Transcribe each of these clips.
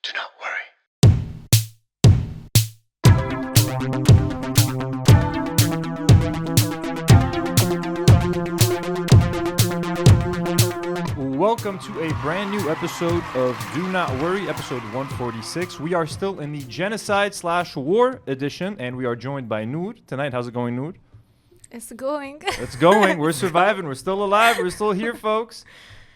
Do not worry. Welcome to a brand new episode of Do Not Worry, episode 146. We are still in the genocide/war edition, and we are joined by Nour tonight. How's it going, Nour? It's going. It's going. We're surviving. We're still alive. We're still here, folks.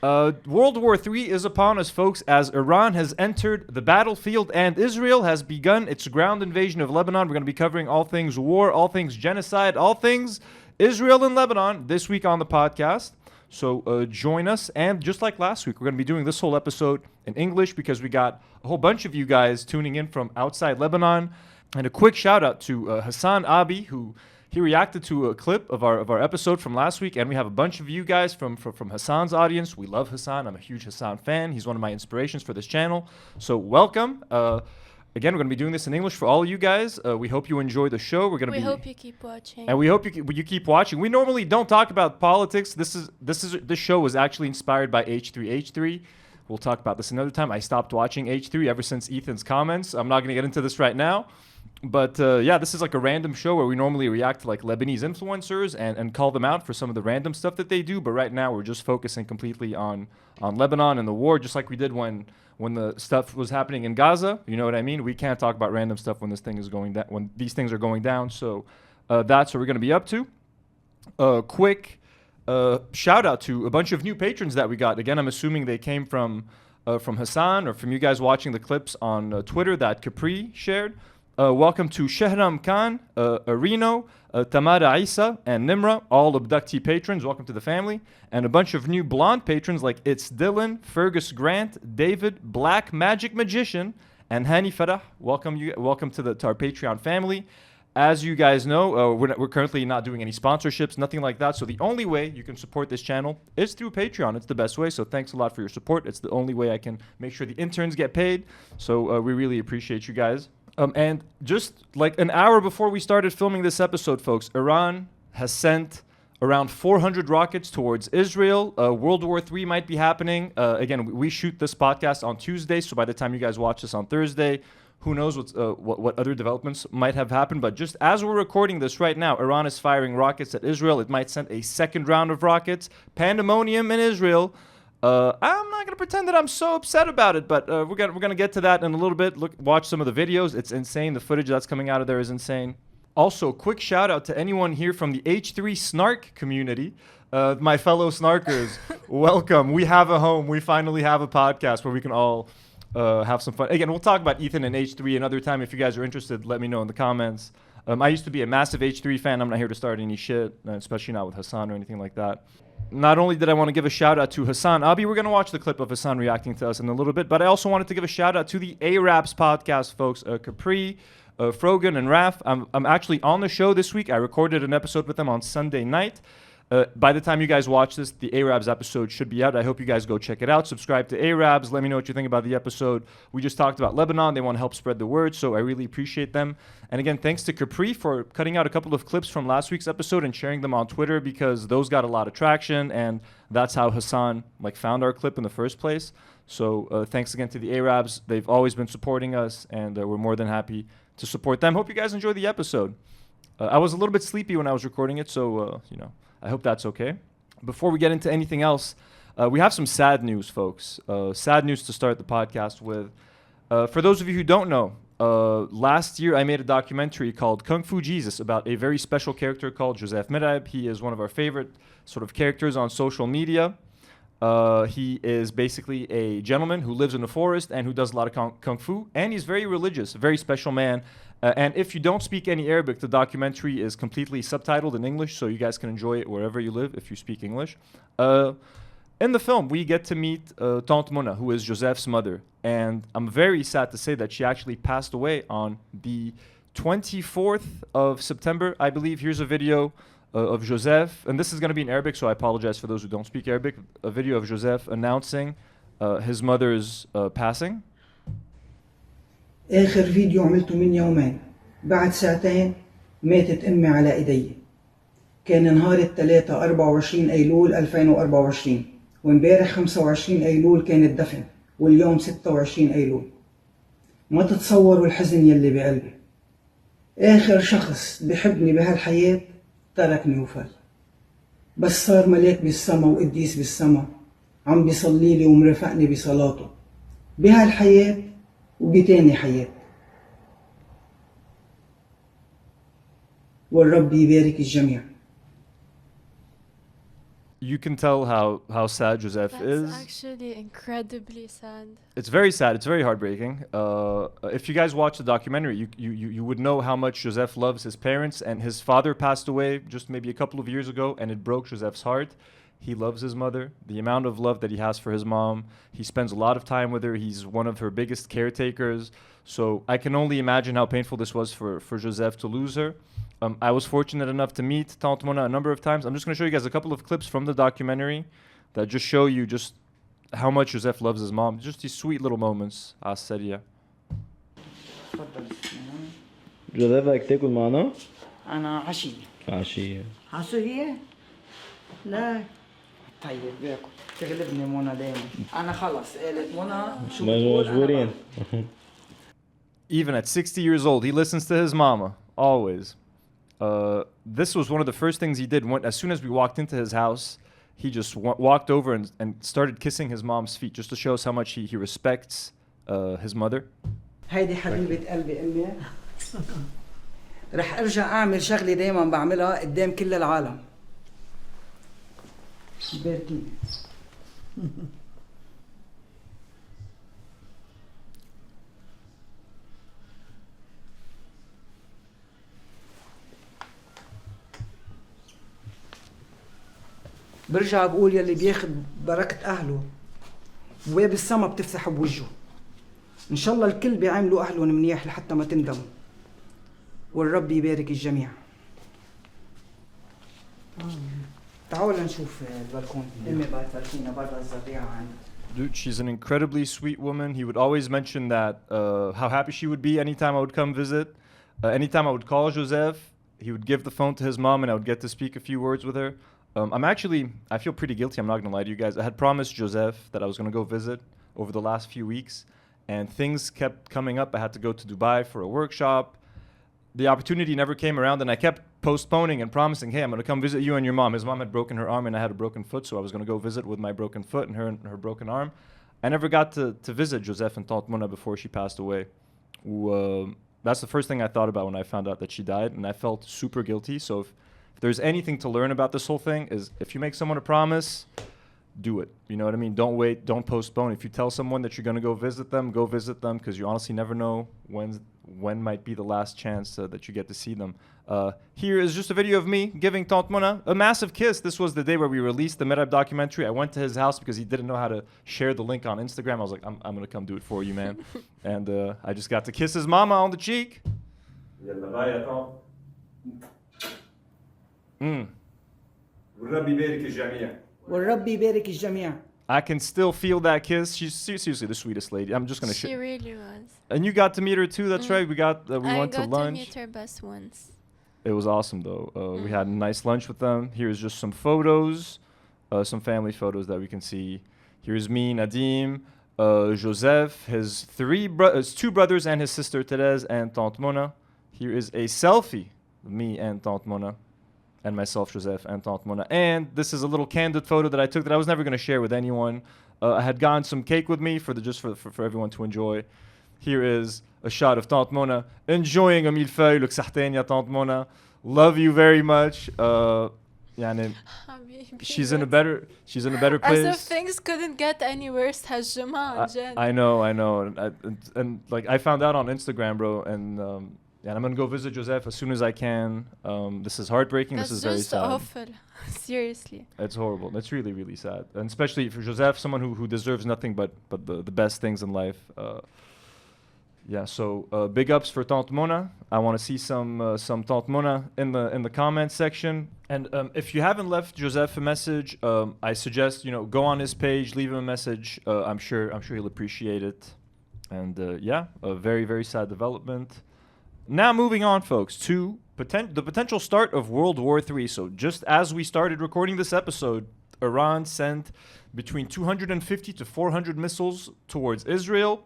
World War III is upon us, folks, as Iran has entered the battlefield and Israel has begun its ground invasion of Lebanon. We're going to be covering all things war, all things genocide, all things Israel and Lebanon this week on the podcast. So join us. And just like last week, we're going to be doing this whole episode in English because we got a whole bunch of you guys tuning in from outside Lebanon. And a quick shout out to HasanAbi, who he reacted to a clip of our episode from last week. And we have a bunch of you guys from Hassan's audience. We love Hassan. I'm a huge Hassan fan. He's one of my inspirations for this channel. So welcome. Again, we're going to be doing this in English for all of you guys. We hope you enjoy the show. We hope you keep watching. And we hope you keep watching. We normally don't talk about politics. This show was actually inspired by H3H3. We'll talk about this another time. I stopped watching H3 ever since Ethan's comments. I'm not going to get into this right now. But yeah, this is like a random show where we normally react to like Lebanese influencers and call them out for some of the random stuff that they do. But right now we're just focusing completely on Lebanon and the war, just like we did when the stuff was happening in Gaza. You know what I mean? We can't talk about random stuff when this thing is going down, when these things are going down. So that's what we're going to be up to. Quick shout out to a bunch of new patrons that we got. Again, I'm assuming they came from Hassan or from you guys watching the clips on Twitter that Capri shared. Welcome to Shahram Khan, Arino, Tamara Isa, and Nimra, all abductee patrons. Welcome to the family. And a bunch of new blonde patrons like It's Dylan, Fergus Grant, David, Black Magic Magician, and Hani Farah. Welcome to our Patreon family. As you guys know, we're currently not doing any sponsorships, nothing like that. So the only way you can support this channel is through Patreon. It's the best way. So thanks a lot for your support. It's the only way I can make sure the interns get paid. So we really appreciate you guys. And just like an hour before we started filming this episode, folks, Iran has sent around 400 rockets towards Israel. World War III might be happening. Again, we shoot this podcast on Tuesday, so by the time you guys watch this on Thursday, who knows what other developments might have happened. But just as we're recording this right now, Iran is firing rockets at Israel. It might send a second round of rockets. Pandemonium in Israel. I'm not gonna pretend that I'm so upset about it, but we're gonna get to that in a little bit. Watch some of the videos. It's insane. The footage that's coming out of there is insane. Also, quick shout out to anyone here from the H3 Snark community, my fellow snarkers. Welcome. We have a home. We finally have a podcast where we can all have some fun. Again, we'll talk about Ethan and H3 another time. If you guys are interested, let me know in the comments. I used to be a massive H3 fan. I'm not here to start any shit, especially not with Hassan or anything like that. Not only did I want to give a shout out to HasanAbi, we're going to watch the clip of Hassan reacting to us in a little bit, but I also wanted to give a shout out to the Ayyrabs podcast, folks. Capri, Frogan, and Raf. I'm actually on the show this week. I recorded an episode with them on Sunday night. By the time you guys watch this, the Ayyrabs episode should be out. I hope you guys go check it out. Subscribe to Ayyrabs. Let me know what you think about the episode. We just talked about Lebanon. They want to help spread the word, so I really appreciate them. And again, thanks to Capri for cutting out a couple of clips from last week's episode and sharing them on Twitter because those got a lot of traction, and that's how Hassan found our clip in the first place. So thanks again to the Ayyrabs. They've always been supporting us, and we're more than happy to support them. Hope you guys enjoy the episode. I was a little bit sleepy when I was recording it, so I hope that's okay. Before we get into anything else, we have some sad news, folks. Sad news to start the podcast with. For those of you who don't know, last year I made a documentary called Kung Fu Jesus about a very special character called Joseph Merheb. He is one of our favorite sort of characters on social media. He is basically a gentleman who lives in the forest and who does a lot of kung fu, and he's very religious, a very special man. And if you don't speak any Arabic, the documentary is completely subtitled in English, so you guys can enjoy it wherever you live if you speak English. In the film, we get to meet Tante Mona, who is Joseph's mother. And I'm very sad to say that she actually passed away on the 24th of September, I believe. Here's a video of Joseph, and this is going to be in Arabic, so I apologize for those who don't speak Arabic. A video of Joseph announcing his mother's passing. آخر فيديو عملته من يومين بعد ساعتين ماتت أمي على إيدي. كان نهار الثلاثاء 24 أيلول 2024 وامبارح 25 أيلول كان الدفن واليوم 26 أيلول. ما تتصوروا الحزن يلي بقلبي. آخر شخص بحبني بهالحياة تركني وفل، بس صار ملاك بالسما وقديس بالسما عم بيصليلي ومرافقني بصلاته بهالحياة وبتاني حياة. والرب يبارك الجميع. You can tell how sad Joseph is. That's actually incredibly sad. It's very sad. It's very heartbreaking. If you guys watch the documentary, you would know how much Joseph loves his parents. And his father passed away just maybe a couple of years ago, and it broke Joseph's heart. He loves his mother. The amount of love that he has for his mom. He spends a lot of time with her. He's one of her biggest caretakers. So I can only imagine how painful this was for Joseph to lose her. I was fortunate enough to meet Tante Mona a number of times. I'm just going to show you guys a couple of clips from the documentary that just show you just how much Joseph loves his mom. Just these sweet little moments. Catelya. جوزيف بدك تاكل معنا؟ أنا عشية. عشية. عشية؟ لا. طيب باكل. تغلبني منى دايما. أنا خلص قالت منى شو بتقول مجبورين. Even at 60 years old, he listens to his mama always. This was one of the first things he did. As soon as we walked into his house, he just walked over and started kissing his mom's feet, just to show us how much he respects his mother. هيدي حبيبة قلبي أمي. رح أرجع أعمل شغلة دايما بعملها قدام كل العالم. باركيني. برجع بقول يلي بياخد بركة أهله بواب السما بتفتح بوجهه. إن شاء الله الكل بيعاملوا أهلهم منيح لحتى ما تندموا. والرب يبارك الجميع. تعالوا نشوف البلكون. أمي بعد فركينا برا الزريعة عندها. Dude, she's an incredibly sweet woman. He would always mention that how happy she would be anytime I would come visit. Anytime I would call Joseph, he would give the phone to his mom and I would get to speak a few words with her. I feel pretty guilty, I'm not going to lie to you guys. I had promised Joseph that I was going to go visit over the last few weeks, and things kept coming up. I had to go to Dubai for a workshop. The opportunity never came around, and I kept postponing and promising, hey, I'm going to come visit you and your mom. His mom had broken her arm, and I had a broken foot, so I was going to go visit with my broken foot and her broken arm. I never got to visit Joseph and Tante Mona before she passed away. That's the first thing I thought about when I found out that she died, and I felt super guilty. So if there's anything to learn about this whole thing, is if you make someone a promise, do it. You know what I mean? Don't wait, don't postpone. If you tell someone that you're going to go visit them, because you honestly never know when might be the last chance that you get to see them. Here is just a video of me giving Tante Mona a massive kiss. This was the day where we released the Merheb documentary. I went to his house because he didn't know how to share the link on Instagram. I was like, I'm going to come do it for you, man. And I just got to kiss his mama on the cheek. والرب يبارك الجميع. I can still feel that kiss. She's seriously the sweetest lady. I'm just gonna. She really was. And you got to meet her too. That's right. We went to lunch. I got to meet her best once. It was awesome though. We had a nice lunch with them. Here's just some photos, some family photos that we can see. Here's me, Nadim, Joseph, his two brothers and his sister Therese and Tante Mona. Here is a selfie of me and Tante Mona. And myself, Joseph, and Tante Mona. And this is a little candid photo that I took that I was never going to share with anyone. I had gotten some cake with me for everyone to enjoy. Here is a shot of Tante Mona enjoying a millefeuille. Look, Catelya, Tante Mona. Love you very much. She's in a better place. As if things couldn't get any worse, I know. And like I found out on Instagram, bro, and I'm gonna go visit Joseph as soon as I can. This is heartbreaking. That's this is very sad. awful. Seriously. It's horrible. It's really, really sad, and especially for Joseph, someone who deserves nothing but the best things in life. So big ups for Tante Mona. I want to see some Tante Mona in the comments section. And if you haven't left Joseph a message, I suggest go on his page, leave him a message. I'm sure he'll appreciate it. And a very, very sad development. Now moving on, folks, to the potential start of World War III. So just as we started recording this episode, Iran sent between 250 to 400 missiles towards Israel.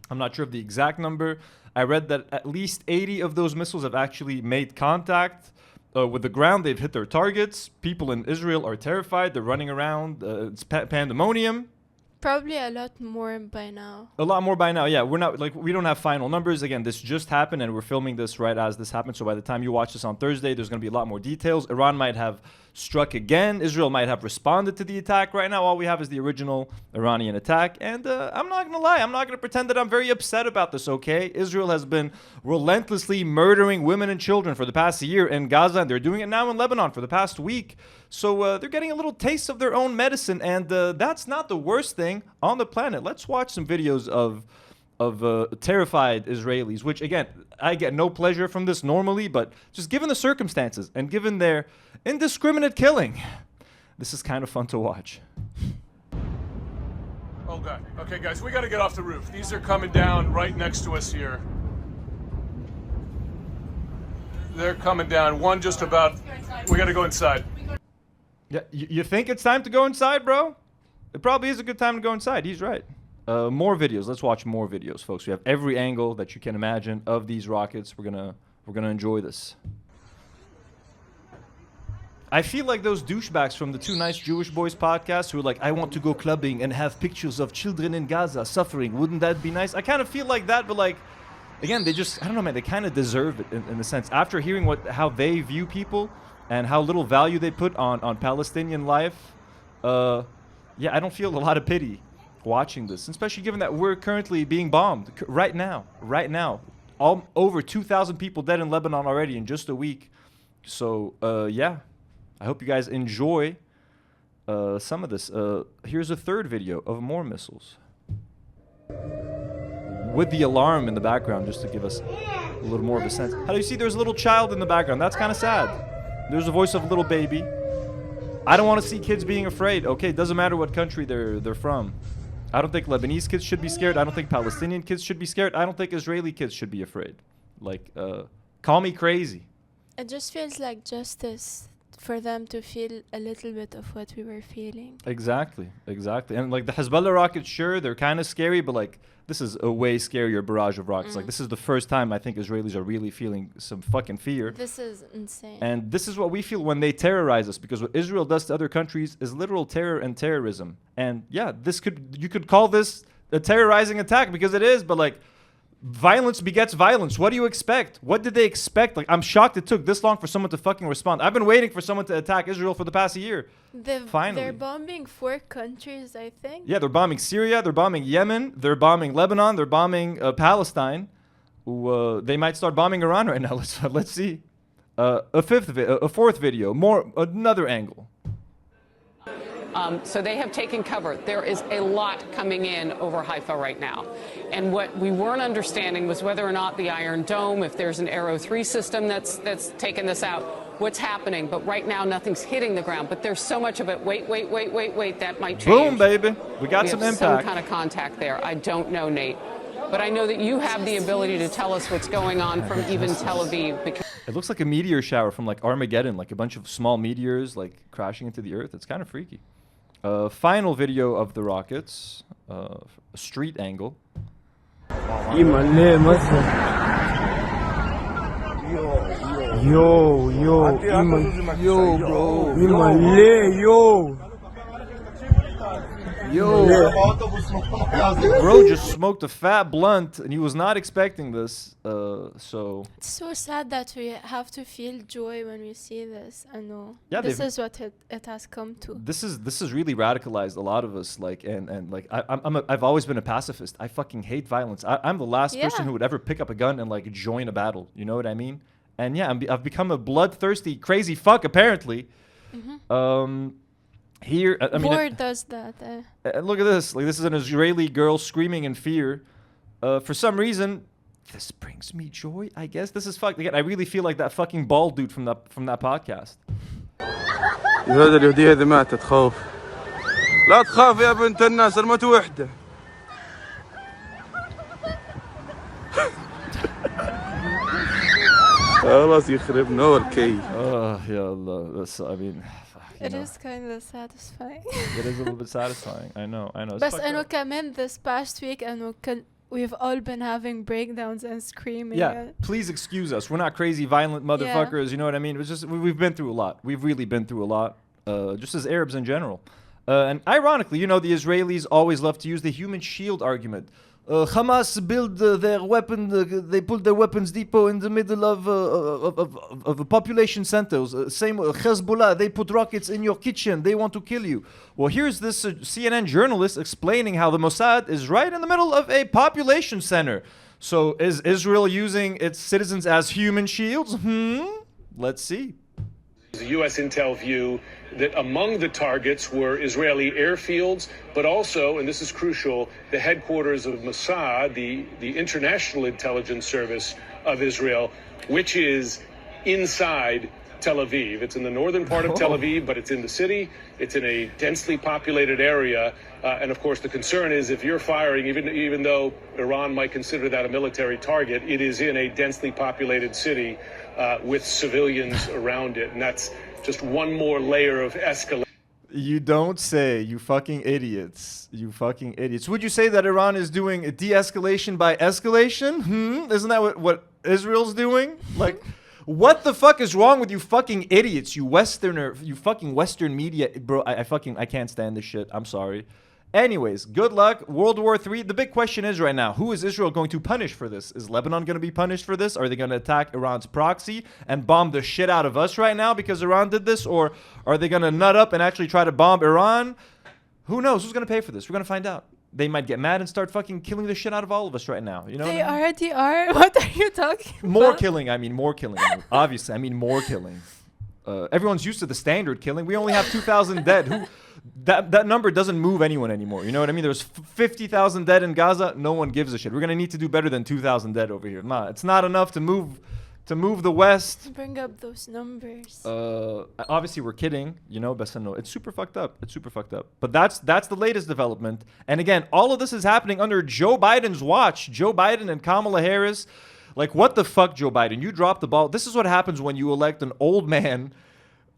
I'm not sure of the exact number. I read that at least 80 of those missiles have actually made contact with the ground. They've hit their targets. People in Israel are terrified. They're running around. It's pandemonium. Probably a lot more by now. A lot more by now, yeah. We don't have final numbers. Again, this just happened, and we're filming this right as this happened. So by the time you watch this on Thursday, there's going to be a lot more details. Iran might have struck again. Israel might have responded to the attack. Right now, all we have is the original Iranian attack. And I'm not going to lie. I'm not going to pretend that I'm very upset about this, okay? Israel has been relentlessly murdering women and children for the past year in Gaza, and they're doing it now in Lebanon for the past week. So they're getting a little taste of their own medicine, and that's not the worst thing on the planet. Let's watch some videos of terrified Israelis, which, again, I get no pleasure from this normally, but just given the circumstances and given their indiscriminate killing, this is kind of fun to watch. Oh, God. Okay, guys, we got to get off the roof. These are coming down right next to us here. They're coming down. One just about... We got to go inside. Yeah, you think it's time to go inside, bro? It probably is a good time to go inside. He's right. More videos. Let's watch more videos, folks. We have every angle that you can imagine of these rockets. We're gonna enjoy this. I feel like those douchebags from the Two Nice Jewish Boys podcast who are like, I want to go clubbing and have pictures of children in Gaza suffering. Wouldn't that be nice? I kind of feel like that, but like, again, they just, I don't know, man. They kind of deserve it in a sense. After hearing how they view people and how little value they put on Palestinian life, yeah, I don't feel a lot of pity watching this, especially given that we're currently being bombed right now. Over 2,000 people dead in Lebanon already in just a week. So, yeah, I hope you guys enjoy some of this. Here's a third video of more missiles. With the alarm in the background, just to give us a little more of a sense. How do you see there's a little child in the background? That's kind of sad. There's a voice of a little baby. I don't want to see kids being afraid. Okay, it doesn't matter what country they're from. I don't think Lebanese kids should be scared. I don't think Palestinian kids should be scared. I don't think Israeli kids should be afraid. Like, call me crazy. It just feels like justice for them to feel a little bit of what we were feeling. Exactly. And like the Hezbollah rockets, sure, they're kind of scary, but like this is a way scarier barrage of rockets. Like this is the first time I think Israelis are really feeling some fucking fear. This is insane. And this is what we feel when they terrorize us, because what Israel does to other countries is literal terror and terrorism. And yeah, you could call this a terrorizing attack, because it is, but like, violence begets violence. What do you expect? What did they expect? Like, I'm shocked it took this long for someone to fucking respond. I've been waiting for someone to attack Israel for the past year. Finally. They're bombing 4 countries, I think. Yeah, they're bombing Syria, they're bombing Yemen, they're bombing Lebanon, they're bombing Palestine. They might start bombing Iran right now. Let's see. A fourth video, another angle. So they have taken cover. There is a lot coming in over Haifa right now. And what we weren't understanding was whether or not the Iron Dome, if there's an Arrow 3 system that's taken this out, what's happening. But right now, nothing's hitting the ground. But there's so much of it. Wait, that might change. Boom, baby. We got some impact. Some kind of contact there. I don't know, Nate. But I know that you have the ability to tell us what's going on from even Tel Aviv. Because it looks like a meteor shower from like Armageddon, like a bunch of small meteors like crashing into the earth. It's kind of freaky. Final video of the rockets, a street angle. Bro just smoked a fat blunt, and he was not expecting this. So it's so sad that we have to feel joy when we see this. I know. Yeah, this is what it has come to. This is really radicalized a lot of us. Like and like I've always been a pacifist. I fucking hate violence. I'm the last person who would ever pick up a gun and like join a battle. You know what I mean? And yeah, I've become a bloodthirsty, crazy fuck apparently. Here, I mean, war does that. Look at this. Like, this is an Israeli girl screaming in fear. For some reason, this brings me joy. I guess this is fuck. Again, I really feel like that fucking bald dude from that podcast. هذا اليهودية هذه ماتت تخوف. لا تخاف يا بنت الناس الموت وحدة. خلاص يخرب نور كي. يا الله. That's, I mean. It is kind of satisfying. It is a little bit satisfying. I know. بس إنه كمان this past week إنه we've all been having breakdowns and screaming. Yeah, please excuse us. We're not crazy, violent motherfuckers. You know what I mean? It was just we've been through a lot. We've really been through a lot, just as Arabs in general. And ironically, you know, the Israelis always love to use the human shield argument. Hamas built their weapon. They put their weapons depot in the middle of population centers. Same Hezbollah. They put rockets in your kitchen. They want to kill you. Well, here's this CNN journalist explaining how the Mossad is right in the middle of a population center. So is Israel using its citizens as human shields? Let's see. The U.S. intel view that among the targets were Israeli airfields, but also, and this is crucial, the headquarters of Mossad, the International Intelligence Service of Israel, which is inside Tel Aviv. It's in the northern part of Tel Aviv, but it's in the city. It's in a densely populated area. And of course, the concern is if you're firing, even though Iran might consider that a military target, it is in a densely populated city with civilians around it. And that's just one more layer of escalation. You don't say, you fucking idiots. You fucking idiots. Would you say that Iran is doing a de-escalation by escalation? Isn't that what Israel's doing? Like, what the fuck is wrong with you fucking idiots? You fucking Western media. Bro, I can't stand this shit. I'm sorry. Anyways, good luck. World War III. The big question is right now, who is Israel going to punish for this? Is Lebanon going to be punished for this? Are they going to attack Iran's proxy and bomb the shit out of us right now because Iran did this? Or are they going to nut up and actually try to bomb Iran? Who knows? Who's going to pay for this? We're going to find out. They might get mad and start fucking killing the shit out of all of us right now. You know They what I mean? already are. What are you talking about? More killing. Obviously, I mean more killing. Everyone's used to the standard killing. We only have 2,000 dead. That number doesn't move anyone anymore. You know what I mean? There's 50,000 dead in Gaza. No one gives a shit. We're gonna need to do better than 2,000 dead over here. Nah, it's not enough to move the West. Bring up those numbers. Obviously we're kidding. You know, best to know. It's super fucked up. But that's the latest development. And again, all of this is happening under Joe Biden's watch. Joe Biden and Kamala Harris. Like, what the fuck, Joe Biden? You dropped the ball. This is what happens when you elect an old man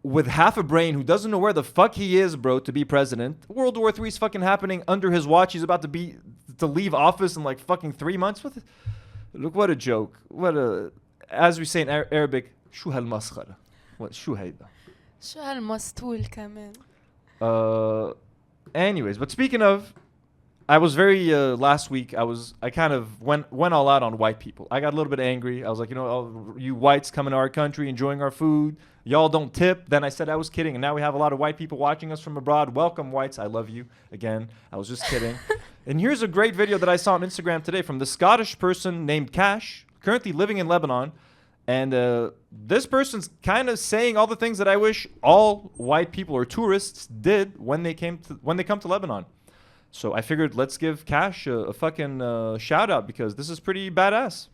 with half a brain who doesn't know where the fuck he is, bro, to be president. World War III is fucking happening under his watch. He's about to leave office in like fucking 3 months. Look, what a joke. As we say in Arabic, شو هالمسخرة. شو هيدا. شو هالمسطول كمان. Anyways, but speaking of, I was very last week. I kind of went all out on white people. I got a little bit angry. I was like, you know, oh, you whites coming to our country, enjoying our food. Y'all don't tip. Then I said I was kidding, and now we have a lot of white people watching us from abroad. Welcome, whites. I love you. Again, I was just kidding. And here's a great video that I saw on Instagram today from the Scottish person named Kash, currently living in Lebanon. And this person's kind of saying all the things that I wish all white people or tourists did when they come to Lebanon. So I figured let's give Kash a fucking shout out because this is pretty badass.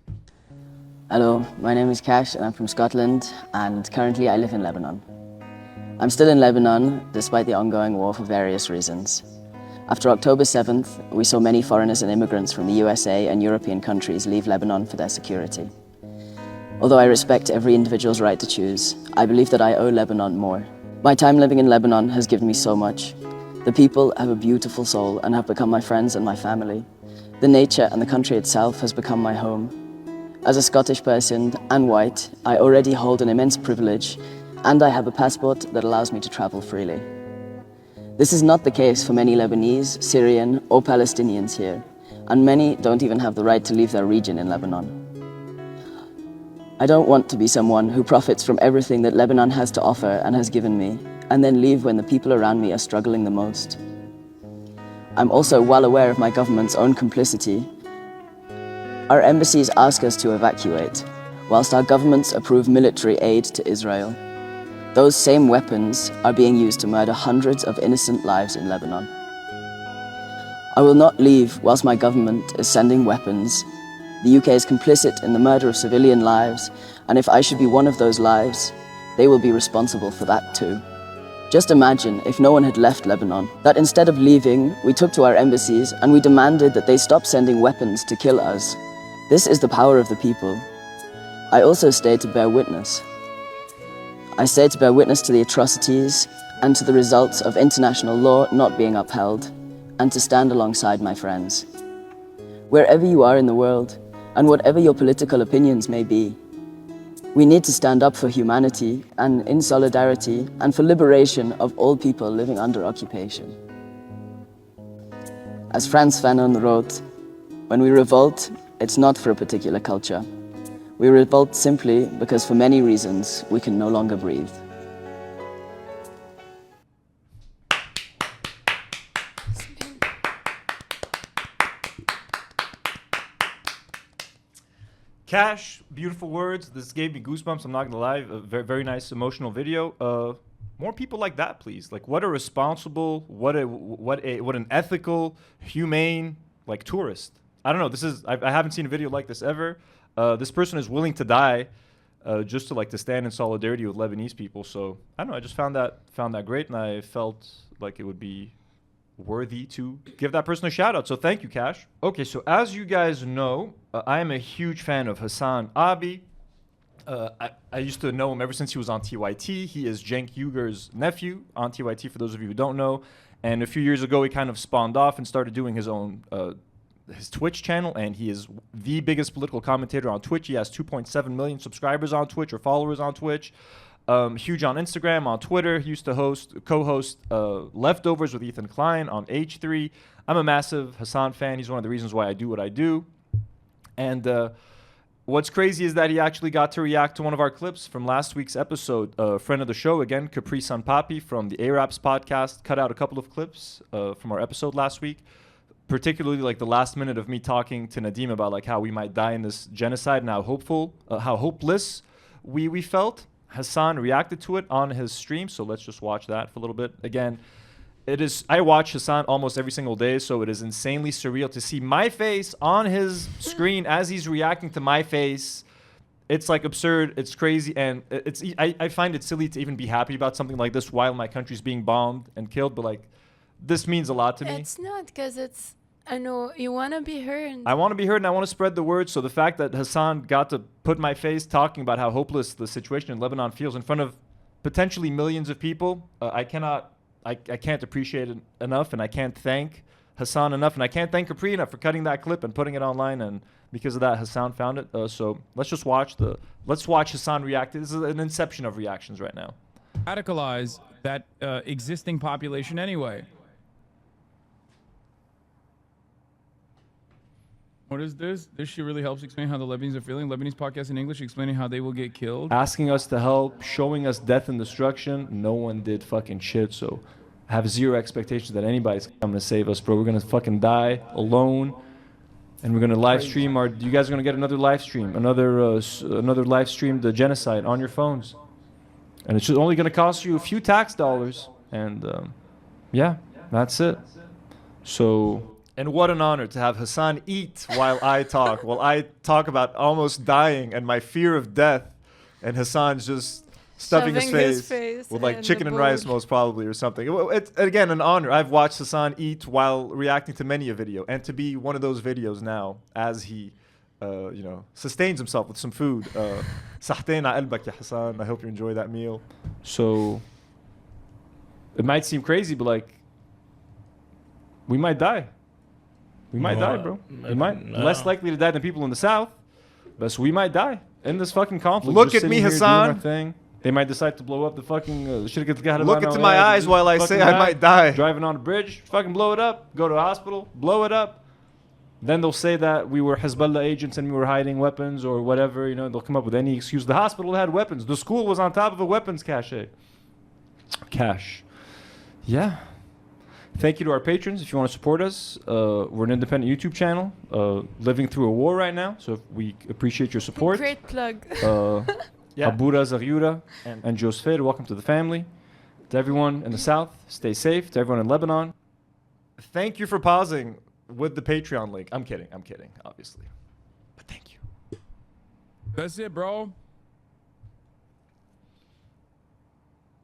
Hello, my name is Kash and I'm from Scotland and currently I live in Lebanon. I'm still in Lebanon despite the ongoing war for various reasons. After October 7th, we saw many foreigners and immigrants from the USA and European countries leave Lebanon for their security. Although I respect every individual's right to choose, I believe that I owe Lebanon more. My time living in Lebanon has given me so much. The people have a beautiful soul and have become my friends and my family. The nature and the country itself has become my home. As a Scottish person and white, I already hold an immense privilege and I have a passport that allows me to travel freely. This is not the case for many Lebanese, Syrian or Palestinians here, and many don't even have the right to leave their region in Lebanon. I don't want to be someone who profits from everything that Lebanon has to offer and has given me, and then leave when the people around me are struggling the most. I'm also well aware of my government's own complicity. Our embassies ask us to evacuate, whilst our governments approve military aid to Israel. Those same weapons are being used to murder hundreds of innocent lives in Lebanon. I will not leave whilst my government is sending weapons. The UK is complicit in the murder of civilian lives, and if I should be one of those lives, they will be responsible for that too. Just imagine if no one had left Lebanon, that instead of leaving, we took to our embassies and we demanded that they stop sending weapons to kill us. This is the power of the people. I also stayed to bear witness. I stayed to bear witness to the atrocities and to the results of international law not being upheld, and to stand alongside my friends. wherever you are in the world, and whatever your political opinions may be. We need to stand up for humanity and in solidarity and for liberation of all people living under occupation. As Frantz Fanon wrote, when we revolt, it's not for a particular culture. We revolt simply because for many reasons we can no longer breathe. Kash, beautiful words. This gave me goosebumps. I'm not gonna lie. A very, very nice emotional video. More people like that, please. Like, what a responsible, what an ethical, humane, like, tourist. I don't know. This is I haven't seen a video like this ever. This person is willing to die just to stand in solidarity with Lebanese people. So I don't know. I just found that great, and I felt like it would be worthy to give that person a shout out. So thank you, Kash. Okay, so as you guys know, I am a huge fan of HasanAbi. I used to know him ever since he was on TYT. He is Cenk Uyghur's nephew on TYT, for those of you who don't know. And a few years ago, he kind of spawned off and started doing his own his Twitch channel, and he is the biggest political commentator on Twitch. He has 2.7 million subscribers on Twitch, or followers on Twitch. Huge on Instagram, on Twitter. He used to co-host Leftovers with Ethan Klein on H3. I'm a massive Hassan fan. He's one of the reasons why I do what I do. And what's crazy is that he actually got to react to one of our clips from last week's episode. Friend of the show, again, Capri Sun Papi from the Ayyrabs podcast, cut out a couple of clips from our episode last week, particularly the last minute of me talking to Nadim about how we might die in this genocide and how hopeless we felt. Hassan reacted to it on his stream, so let's just watch that for a little bit. Again, I watch Hassan almost every single day, so it is insanely surreal to see my face on his screen as he's reacting to my face. It's absurd, it's crazy, and I find it silly to even be happy about something like this while my country's being bombed and killed, but this means a lot to me. It's not, because I know you want to be heard. I want to be heard, and I want to spread the word. So the fact that Hassan got to put my face talking about how hopeless the situation in Lebanon feels in front of potentially millions of people, I can't appreciate it enough, and I can't thank Hassan enough, and I can't thank Capri enough for cutting that clip and putting it online. And because of that, Hassan found it. So let's just watch Hassan react. This is an inception of reactions right now. Radicalize that existing population anyway. What is this? This shit really helps explain how the Lebanese are feeling. Lebanese podcast in English explaining how they will get killed. Asking us to help, showing us death and destruction. No one did fucking shit, so I have zero expectations that anybody's coming to save us, bro. We're going to fucking die alone, and we're going to live stream you guys are going to get another live stream, another live stream, the genocide on your phones. And it's just only going to cost you a few tax dollars, and yeah, that's it. So... And what an honor to have Hassan eat while I talk. While I talk about almost dying and my fear of death, and Hassan's just stuffing his face with chicken and rice, most probably, or something. It's, again, an honor. I've watched Hassan eat while reacting to many a video, and to be one of those videos now as he, sustains himself with some food. Sahteen qalbak ya Hassan. I hope you enjoy that meal. So it might seem crazy, but we might die. We might die, bro. We might. No. Less likely to die than people in the south, but we might die in this fucking conflict. Look at me, Hassan. They might decide to blow up the fucking... Look into my eyes while I say I might die. Driving on a bridge, fucking blow it up. Go to a hospital, blow it up. Then they'll say that we were Hezbollah agents and we were hiding weapons or whatever. They'll come up with any excuse. The hospital had weapons. The school was on top of a weapons cache. Yeah. Thank you to our patrons. If you want to support us, we're an independent YouTube channel living through a war right now, so we appreciate your support. Great plug. Abura Zaryura and Josfer, welcome to the family. To everyone in the south, stay safe. To everyone in Lebanon, thank you for pausing with the Patreon link. I'm kidding, obviously. But thank you. That's it, bro.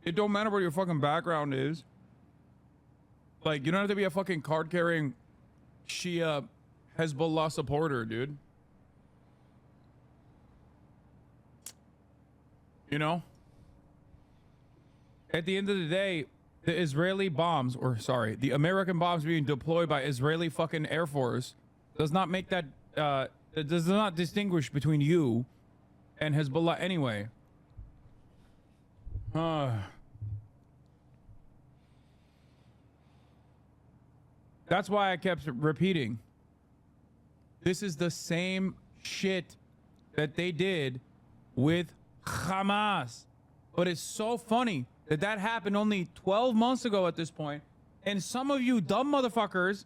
It don't matter what your fucking background is. You don't have to be a fucking card-carrying Shia Hezbollah supporter, dude. At the end of the day, the American bombs being deployed by Israeli fucking Air Force does not make that, it does not distinguish between you and Hezbollah anyway. That's why I kept repeating. This is the same shit that they did with Hamas. But it's so funny that that happened only 12 months ago at this point, and some of you dumb motherfuckers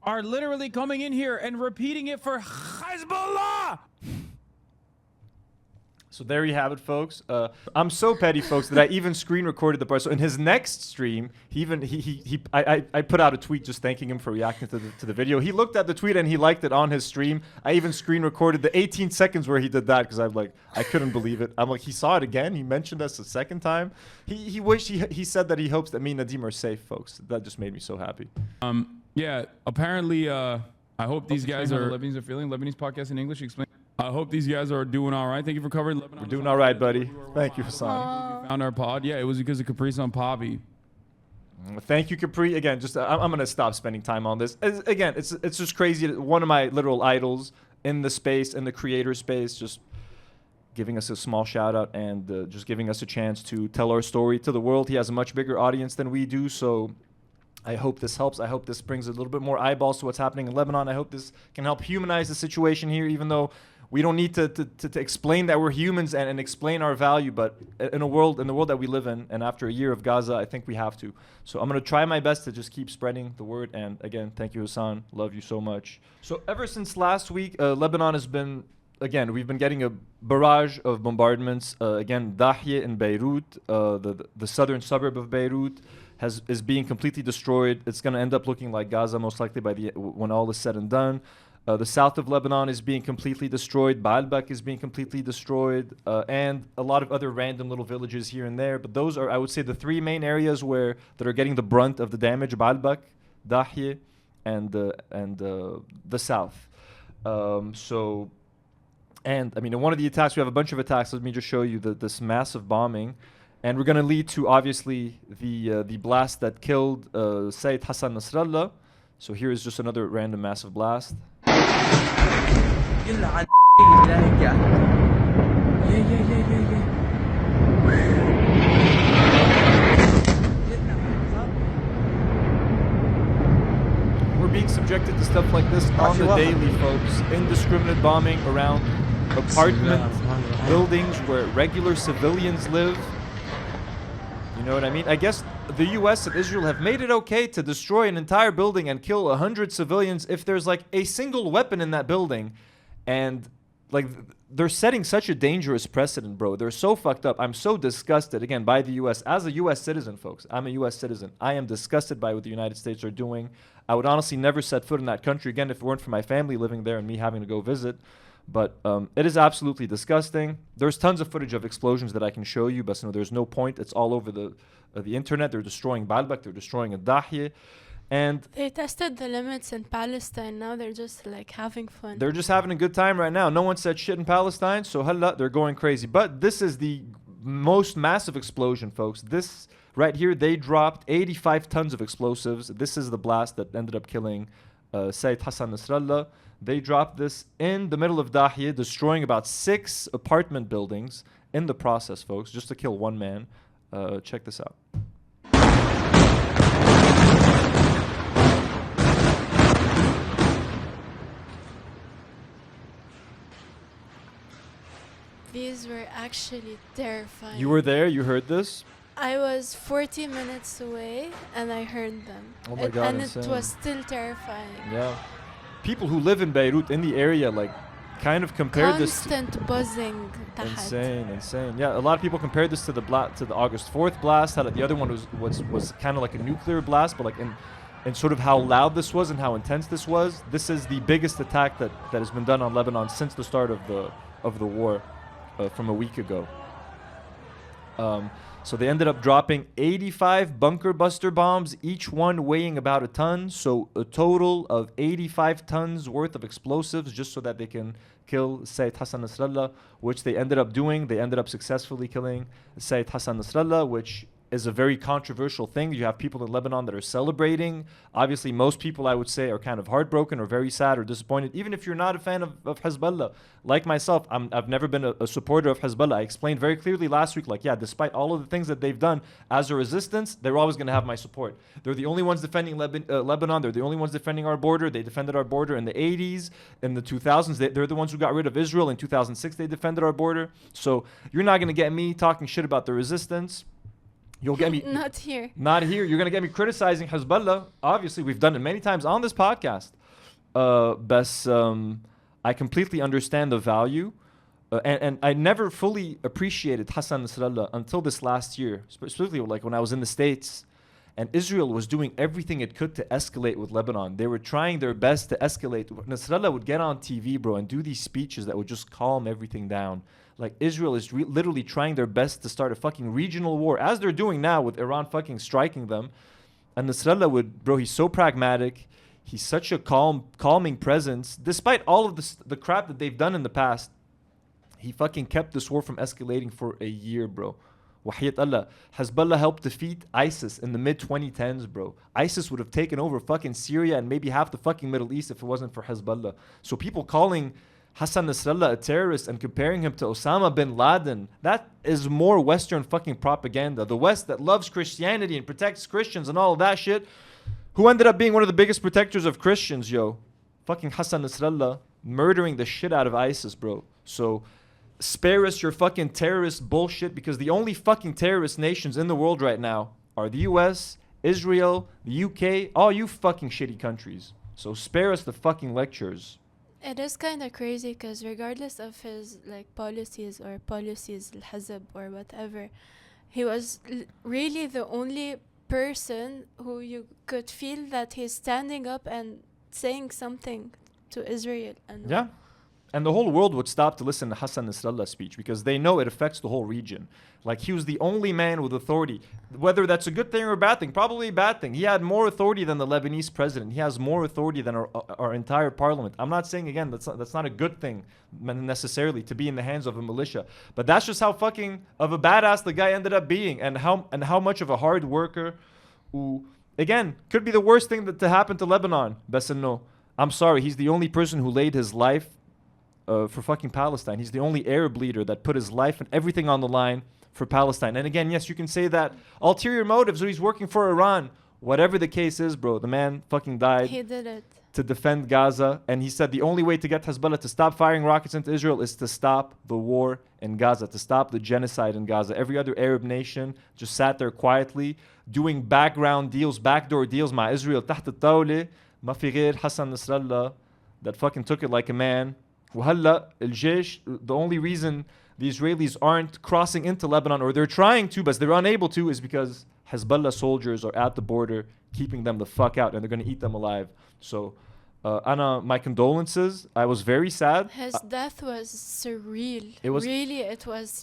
are literally coming in here and repeating it for Hezbollah. So there you have it, folks. I'm so petty, folks, that I even screen recorded the part. So in his next stream, I put out a tweet just thanking him for reacting to the video. He looked at the tweet and he liked it on his stream. I even screen recorded the 18 seconds where he did that because I'm like, I couldn't believe it. I'm like, he saw it again. He mentioned us a second time. He said that he hopes that me and Nadim are safe, folks. That just made me so happy. Yeah. Apparently, I hope these guys are. Lebanese are feeling Lebanese podcast in English. Explain. I hope these guys are doing all right. Thank you for covering Lebanon. We're doing all right, buddy. Thank you, Hassan. Found our pod. Yeah, it was because of Caprice on Pobby. Thank you, Capri. Again, just I'm gonna stop spending time on this. Again, it's just crazy. One of my literal idols in the space, in the creator space, just giving us a small shout out and just giving us a chance to tell our story to the world. He has a much bigger audience than we do, so I hope this helps. I hope this brings a little bit more eyeballs to what's happening in Lebanon. I hope this can help humanize the situation here, even though we don't need to explain that we're humans and explain our value, but in the world that we live in, and after a year of Gaza, I think we have to. So I'm going to try my best to just keep spreading the word. And again, thank you, Hassan. Love you so much. So ever since last week, Lebanon has been, again, we've been getting a barrage of bombardments. Again, Dahye in Beirut, the southern suburb of Beirut, is being completely destroyed. It's going to end up looking like Gaza most likely when all is said and done. The south of Lebanon is being completely destroyed. Baalbek is being completely destroyed, and a lot of other random little villages here and there. But those are, I would say, the three main areas that are getting the brunt of the damage: Baalbek, Dahye, and the south. And I mean, in one of the attacks, we have a bunch of attacks. Let me just show you this massive bombing. And we're going to lead to, obviously, the blast that killed Sayed Hassan Nasrallah. So here is just another random massive blast. We're being subjected to stuff like this on the daily, folks. Indiscriminate bombing around apartment buildings where regular civilians live. You know what I mean? I guess the US and Israel have made it okay to destroy an entire building and kill 100 civilians if there's like a single weapon in that building. And like they're setting such a dangerous precedent, bro. They're so fucked up. I'm so disgusted, again, by the US. As a US citizen, folks, I'm a US citizen. I am disgusted by what the United States are doing. I would honestly never set foot in that country again if it weren't for my family living there and me having to go visit. But it is absolutely disgusting. There's tons of footage of explosions that I can show you, but there's no point. It's all over the internet. They're destroying Baalbek. They're destroying Dahye. And they tested the limits in Palestine. Now they're just like having fun. They're just having a good time right now. No one said shit in Palestine, so halla, they're going crazy. But this is the most massive explosion, folks. This right here, they dropped 85 tons of explosives. This is the blast that ended up killing Sayed Hassan Nasrallah. They dropped this in the middle of Dahye, destroying about 6 apartment buildings in the process, folks, just to kill one man. Check this out. These were actually terrifying. You were there? You heard this? I was 40 minutes away and I heard them. Oh my God, and insane. It was still terrifying. Yeah. People who live in Beirut, in the area, like, kind of compared constant buzzing. Insane. Yeah, a lot of people compared this to the August 4th blast. How the other one was kind of like a nuclear blast, but like in sort of how loud this was and how intense this was. This is the biggest attack that has been done on Lebanon since the start of the war, from a week ago. So they ended up dropping 85 bunker buster bombs, each one weighing about a ton. So a total of 85 tons worth of explosives just so that they can kill Sayed Hassan Nasrallah, which they ended up doing. They ended up successfully killing Sayed Hassan Nasrallah, which is a very controversial thing. You have people in Lebanon that are celebrating. Obviously, most people, I would say, are kind of heartbroken or very sad or disappointed. Even if you're not a fan of Hezbollah, like myself, I've never been a supporter of Hezbollah. I explained very clearly last week, like, yeah, despite all of the things that they've done as a resistance, they're always going to have my support. They're the only ones defending Lebanon. They're the only ones defending our border. They defended our border in the 80s, in the 2000s. They're the ones who got rid of Israel. In 2006, they defended our border. So you're not going to get me talking shit about the resistance. You'll get me not here. Not here. You're gonna get me criticizing Hezbollah. Obviously, we've done it many times on this podcast. I completely understand the value, and I never fully appreciated Hassan Nasrallah until this last year, specifically like when I was in the States, and Israel was doing everything it could to escalate with Lebanon. They were trying their best to escalate. Nasrallah would get on TV, bro, and do these speeches that would just calm everything down. Like, Israel is literally trying their best to start a fucking regional war, as they're doing now with Iran fucking striking them. And Nasrallah would, bro, he's so pragmatic. He's such a calming presence. Despite all of the crap that they've done in the past, he fucking kept this war from escalating for a year, bro. Wahiyat Allah. Hezbollah helped defeat ISIS in the mid-2010s, bro. ISIS would have taken over fucking Syria and maybe half the fucking Middle East if it wasn't for Hezbollah. So people calling Hassan Nasrallah a terrorist and comparing him to Osama bin Laden, that is more Western fucking propaganda. The West that loves Christianity and protects Christians and all of that shit, who ended up being one of the biggest protectors of Christians, yo. Fucking Hassan Nasrallah murdering the shit out of ISIS, bro. So spare us your fucking terrorist bullshit, because the only fucking terrorist nations in the world right now are the US, Israel, the UK, all you fucking shitty countries. So spare us the fucking lectures. It is kind of crazy because regardless of his like policies al-Hizb or whatever, he was really the only person who you could feel that he's standing up and saying something to Israel. And yeah. And the whole world would stop to listen to Hassan Nasrallah's speech because they know it affects the whole region. Like, he was the only man with authority. Whether that's a good thing or a bad thing, probably a bad thing. He had more authority than the Lebanese president. He has more authority than our entire parliament. I'm not saying, again, that's not a good thing necessarily to be in the hands of a militia. But that's just how fucking of a badass the guy ended up being, and how much of a hard worker who, again, could be the worst thing to happen to Lebanon. Best no. I'm sorry, he's the only person who laid his life for fucking Palestine. He's the only Arab leader that put his life and everything on the line for Palestine. And again, yes, you can say that ulterior motives, or he's working for Iran. Whatever the case is, bro, the man fucking died. He did it to defend Gaza. And he said the only way to get Hezbollah to stop firing rockets into Israel is to stop the war in Gaza, to stop the genocide in Gaza. Every other Arab nation just sat there quietly doing background deals, backdoor deals مع Israel. تحت الطاولة ما في غير حسن نصر الله that fucking took it like a man. وهلا الجيش, the only reason the Israelis aren't crossing into Lebanon, or they're trying to but they're unable to, is because Hezbollah soldiers are at the border keeping them the fuck out, and they're going to eat them alive. So Anna, my condolences. I was very sad. His death was surreal. It was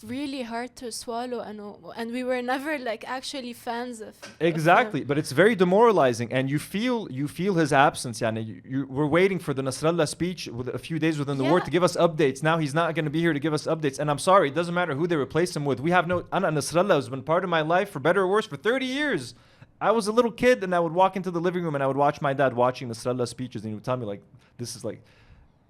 really hard to swallow, and we were never like actually fans of exactly, but it's very demoralizing, and you feel his absence. We're waiting for the Nasrallah speech with a few days within the war to give us updates. Now he's not going to be here to give us updates, and I'm sorry, it doesn't matter who they replace him with. We have no Anna. Nasrallah has been part of my life, for better or worse, for 30 years. I was a little kid, and I would walk into the living room and I would watch my dad watching Nasrallah speeches, and he would tell me, like, this is like,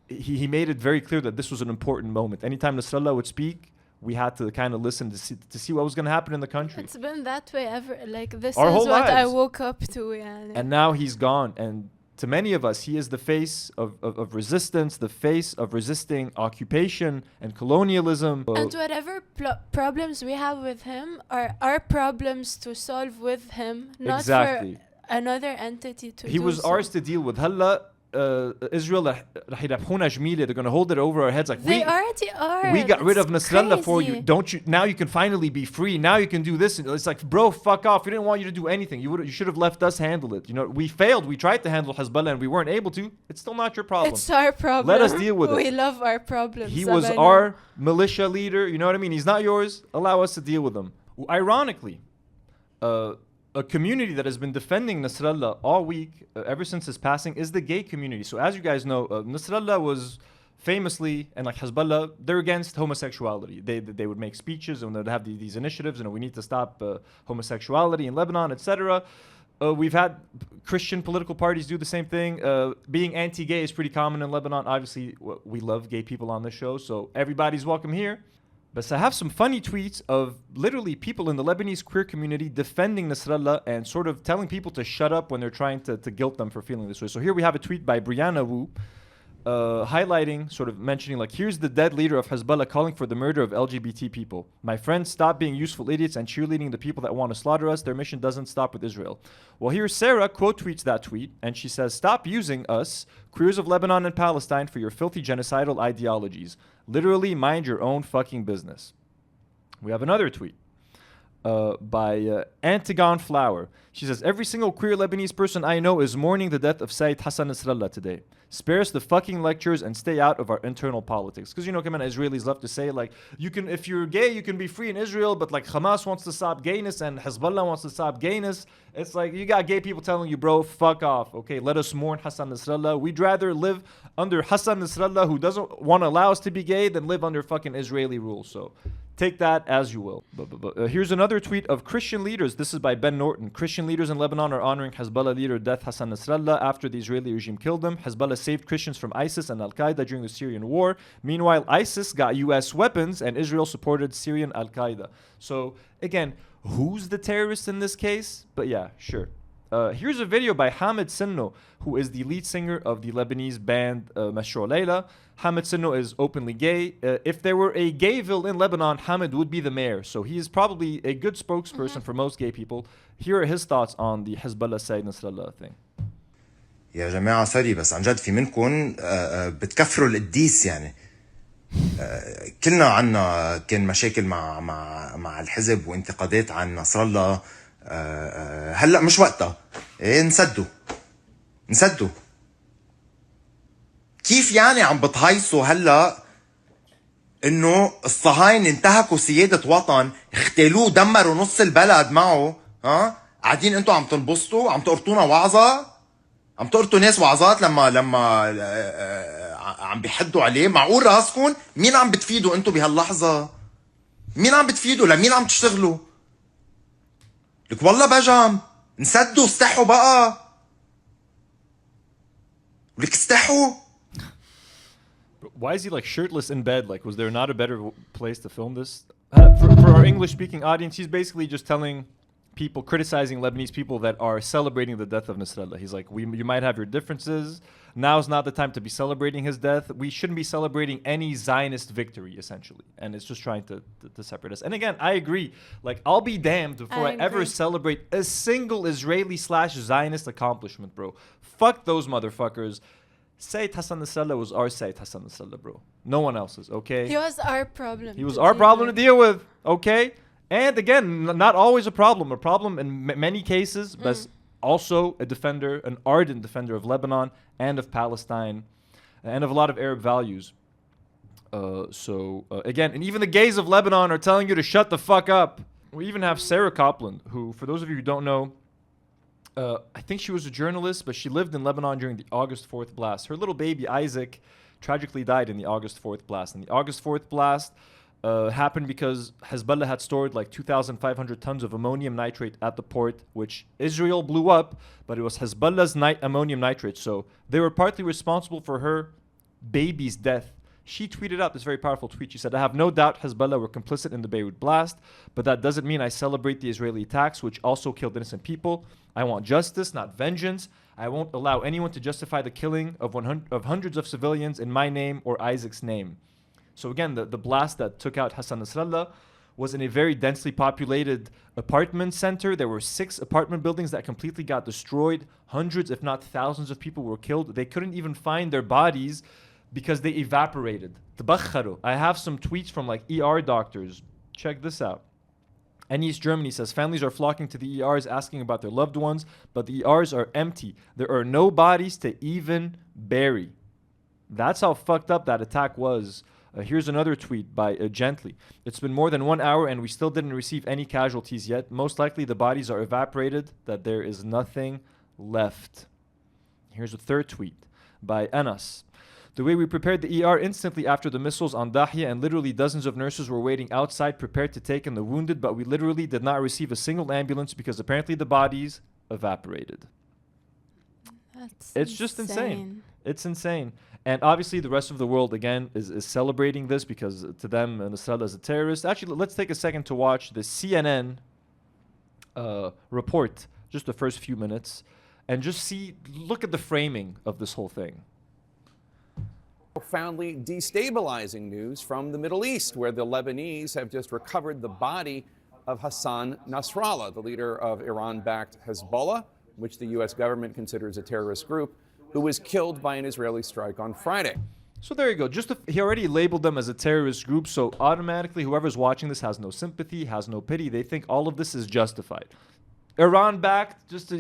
he made it very clear that this was an important moment. Anytime Nasrallah would speak, we had to kind of listen to see what was going to happen in the country. It's been that way ever. Like, this Our is whole what lives. I woke up to. And now he's gone. And to many of us, he is the face of resistance, the face of resisting occupation and colonialism. And whatever problems we have with him are our problems to solve with him, not for another entity to He was ours to deal with. Halla, Israel, they're going to hold it over our heads. Like, they already are. We got rid of Nasrallah for you. Don't you? Now you can finally be free. Now you can do this. It's like, bro, fuck off. We didn't want you to do anything. You should have left us handle it. You know, we failed. We tried to handle Hezbollah and we weren't able to. It's still not your problem. It's our problem. Let us deal with it. We love our problems. He was our militia leader. You know what I mean? He's not yours. Allow us to deal with him. Ironically, a community that has been defending Nasrallah all week, ever since his passing, is the gay community. So as you guys know, Nasrallah was famously, and like Hezbollah, they're against homosexuality. They would make speeches and they'd have these initiatives, we need to stop homosexuality in Lebanon, etc. We've had Christian political parties do the same thing. Being anti-gay is pretty common in Lebanon. Obviously, we love gay people on this show, so everybody's welcome here. But I have some funny tweets of literally people in the Lebanese queer community defending Nasrallah and sort of telling people to shut up when they're trying to guilt them for feeling this way. So here we have a tweet by Brianna Wu, highlighting, sort of mentioning, like, here's the dead leader of Hezbollah calling for the murder of LGBT people. My friends, stop being useful idiots and cheerleading the people that want to slaughter us. Their mission doesn't stop with Israel. Well, here Sarah quote tweets that tweet, and she says, stop using us, queers of Lebanon and Palestine, for your filthy genocidal ideologies. Literally mind your own fucking business. We have another tweet by Antigon Flower. She says, every single queer Lebanese person I know is mourning the death of Sayed Hassan Nasrallah today. Spare us the fucking lectures and stay out of our internal politics. Because, come on, Israelis love to say, like, you can, if you're gay, you can be free in Israel, but like Hamas wants to stop gayness and Hezbollah wants to stop gayness. It's like, you got gay people telling you, bro, fuck off. Okay, let us mourn Hassan Nasrallah. We'd rather live under Hassan Nasrallah, who doesn't want to allow us to be gay, than live under fucking Israeli rule. So take that as you will. Here's another tweet of Christian leaders. This is by Ben Norton. Christian leaders in Lebanon are honoring Hezbollah leader death Hassan Nasrallah after the Israeli regime killed him. Hezbollah saved Christians from ISIS and Al-Qaeda during the Syrian war. Meanwhile, ISIS got US weapons and Israel supported Syrian Al-Qaeda. So again, who's the terrorist in this case? But yeah, sure. Here's a video by Hamid Sinno, who is the lead singer of the Lebanese band Mashru' Layla. Hamid Sinno is openly gay. If there were a gayville in Lebanon, Hamid would be the mayor. So he is probably a good spokesperson for most gay people. Here are his thoughts on the Hezbollah Sayed Nasrallah thing. يا جماعة سوري بس عن جد في منكم بتكفروا القديس يعني. كلنا عنا كان مشاكل مع الحزب وانتقادات عن نصر الله. هلا مش وقتها. نسدوا. كيف يعني عم بتهيصوا هلا انه الصهاينة انتهكوا سيادة وطن، اختلوه، دمروا نص البلد معه، ها؟ قاعدين انتوا عم تنبسطوا، عم تقرطونا وعظة، عم تقرطوا ناس وعظات لما عم بيحدوا عليه. معقول راسكم؟ مين عم بتفيدوا انتوا بهاللحظة؟ مين عم بتفيدوا؟ لمين عم تشتغلوا؟ لك والله بجم نسدوا، استحوا بقى. لك استحوا. Why is he like shirtless in bed? Like, was there not a better place to film this? For our English-speaking audience, he's basically just telling people, criticizing Lebanese people that are celebrating the death of Nasrallah. He's like, you might have your differences. Now's not the time to be celebrating his death. We shouldn't be celebrating any Zionist victory, essentially. And it's just trying to separate us. And again, I agree. Like, I'll be damned before I ever celebrate a single Israeli/Zionist accomplishment, bro. Fuck those motherfuckers. Sayed Hassan Nasrallah was our Sayed Hassan Nasrallah, bro. No one else's, okay? He was our problem. He was our problem to deal with, okay? And again, not always a problem in many cases, but also a defender, an ardent defender of Lebanon and of Palestine and of a lot of Arab values. Again, and even the gays of Lebanon are telling you to shut the fuck up. We even have Sarah Copland, who, for those of you who don't know, I think she was a journalist, but she lived in Lebanon during the August 4th blast. Her little baby, Isaac, tragically died in the August 4th blast. And the August 4th blast happened because Hezbollah had stored like 2,500 tons of ammonium nitrate at the port, which Israel blew up, but it was Hezbollah's ammonium nitrate. So they were partly responsible for her baby's death. She tweeted out this very powerful tweet. She said, I have no doubt Hezbollah were complicit in the Beirut blast, but that doesn't mean I celebrate the Israeli attacks, which also killed innocent people. I want justice, not vengeance. I won't allow anyone to justify the killing of hundreds of civilians in my name or Isaac's name. So again, the blast that took out Hassan Nasrallah was in a very densely populated apartment center. There were 6 apartment buildings that completely got destroyed. Hundreds, if not thousands of people were killed. They couldn't even find their bodies because they evaporated. Tabakharu. I have some tweets from like ER doctors. Check this out. And East Germany says families are flocking to the ERs asking about their loved ones, but the ERs are empty. There are no bodies to even bury. That's how fucked up that attack was. Here's another tweet by Gently. It's been more than 1 hour and we still didn't receive any casualties yet. Most likely the bodies are evaporated, that there is nothing left. Here's a third tweet by Anas. The way we prepared the ER instantly after the missiles on Dahya, and literally dozens of nurses were waiting outside prepared to take in the wounded, but we literally did not receive a single ambulance because apparently the bodies evaporated. It's just insane. It's insane. And obviously the rest of the world, again, is celebrating this because to them, Nasrallah is a terrorist. Actually, let's take a second to watch the CNN report, just the first few minutes, and just look at the framing of this whole thing. Profoundly destabilizing news from the Middle East, where the Lebanese have just recovered the body of Hassan Nasrallah, the leader of Iran-backed Hezbollah, which the U.S. government considers a terrorist group, who was killed by an Israeli strike on Friday. So there you go. He already labeled them as a terrorist group, so automatically whoever's watching this has no sympathy, has no pity. They think all of this is justified. Iran-backed, just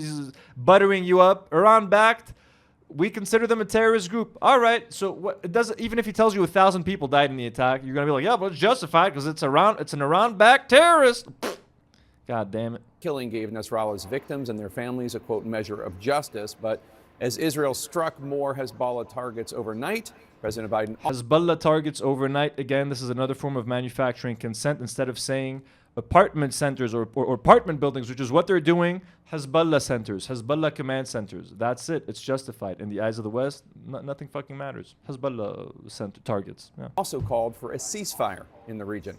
buttering you up. Iran-backed, we consider them a terrorist group. All right, so what it doesn't, even if he tells you 1,000 people died in the attack, you're going to be like, yeah, but it's justified because it's an Iran-backed terrorist. God damn it. Killing gave Nasrallah's victims and their families a, quote, measure of justice, but as Israel struck more Hezbollah targets overnight, President Biden... Hezbollah targets overnight. Again, this is another form of manufacturing consent. Instead of saying apartment centers or apartment buildings, which is what they're doing, Hezbollah centers, Hezbollah command centers. That's it. It's justified. In the eyes of the West, nothing fucking matters. Hezbollah center targets. Yeah. Also called for a ceasefire in the region,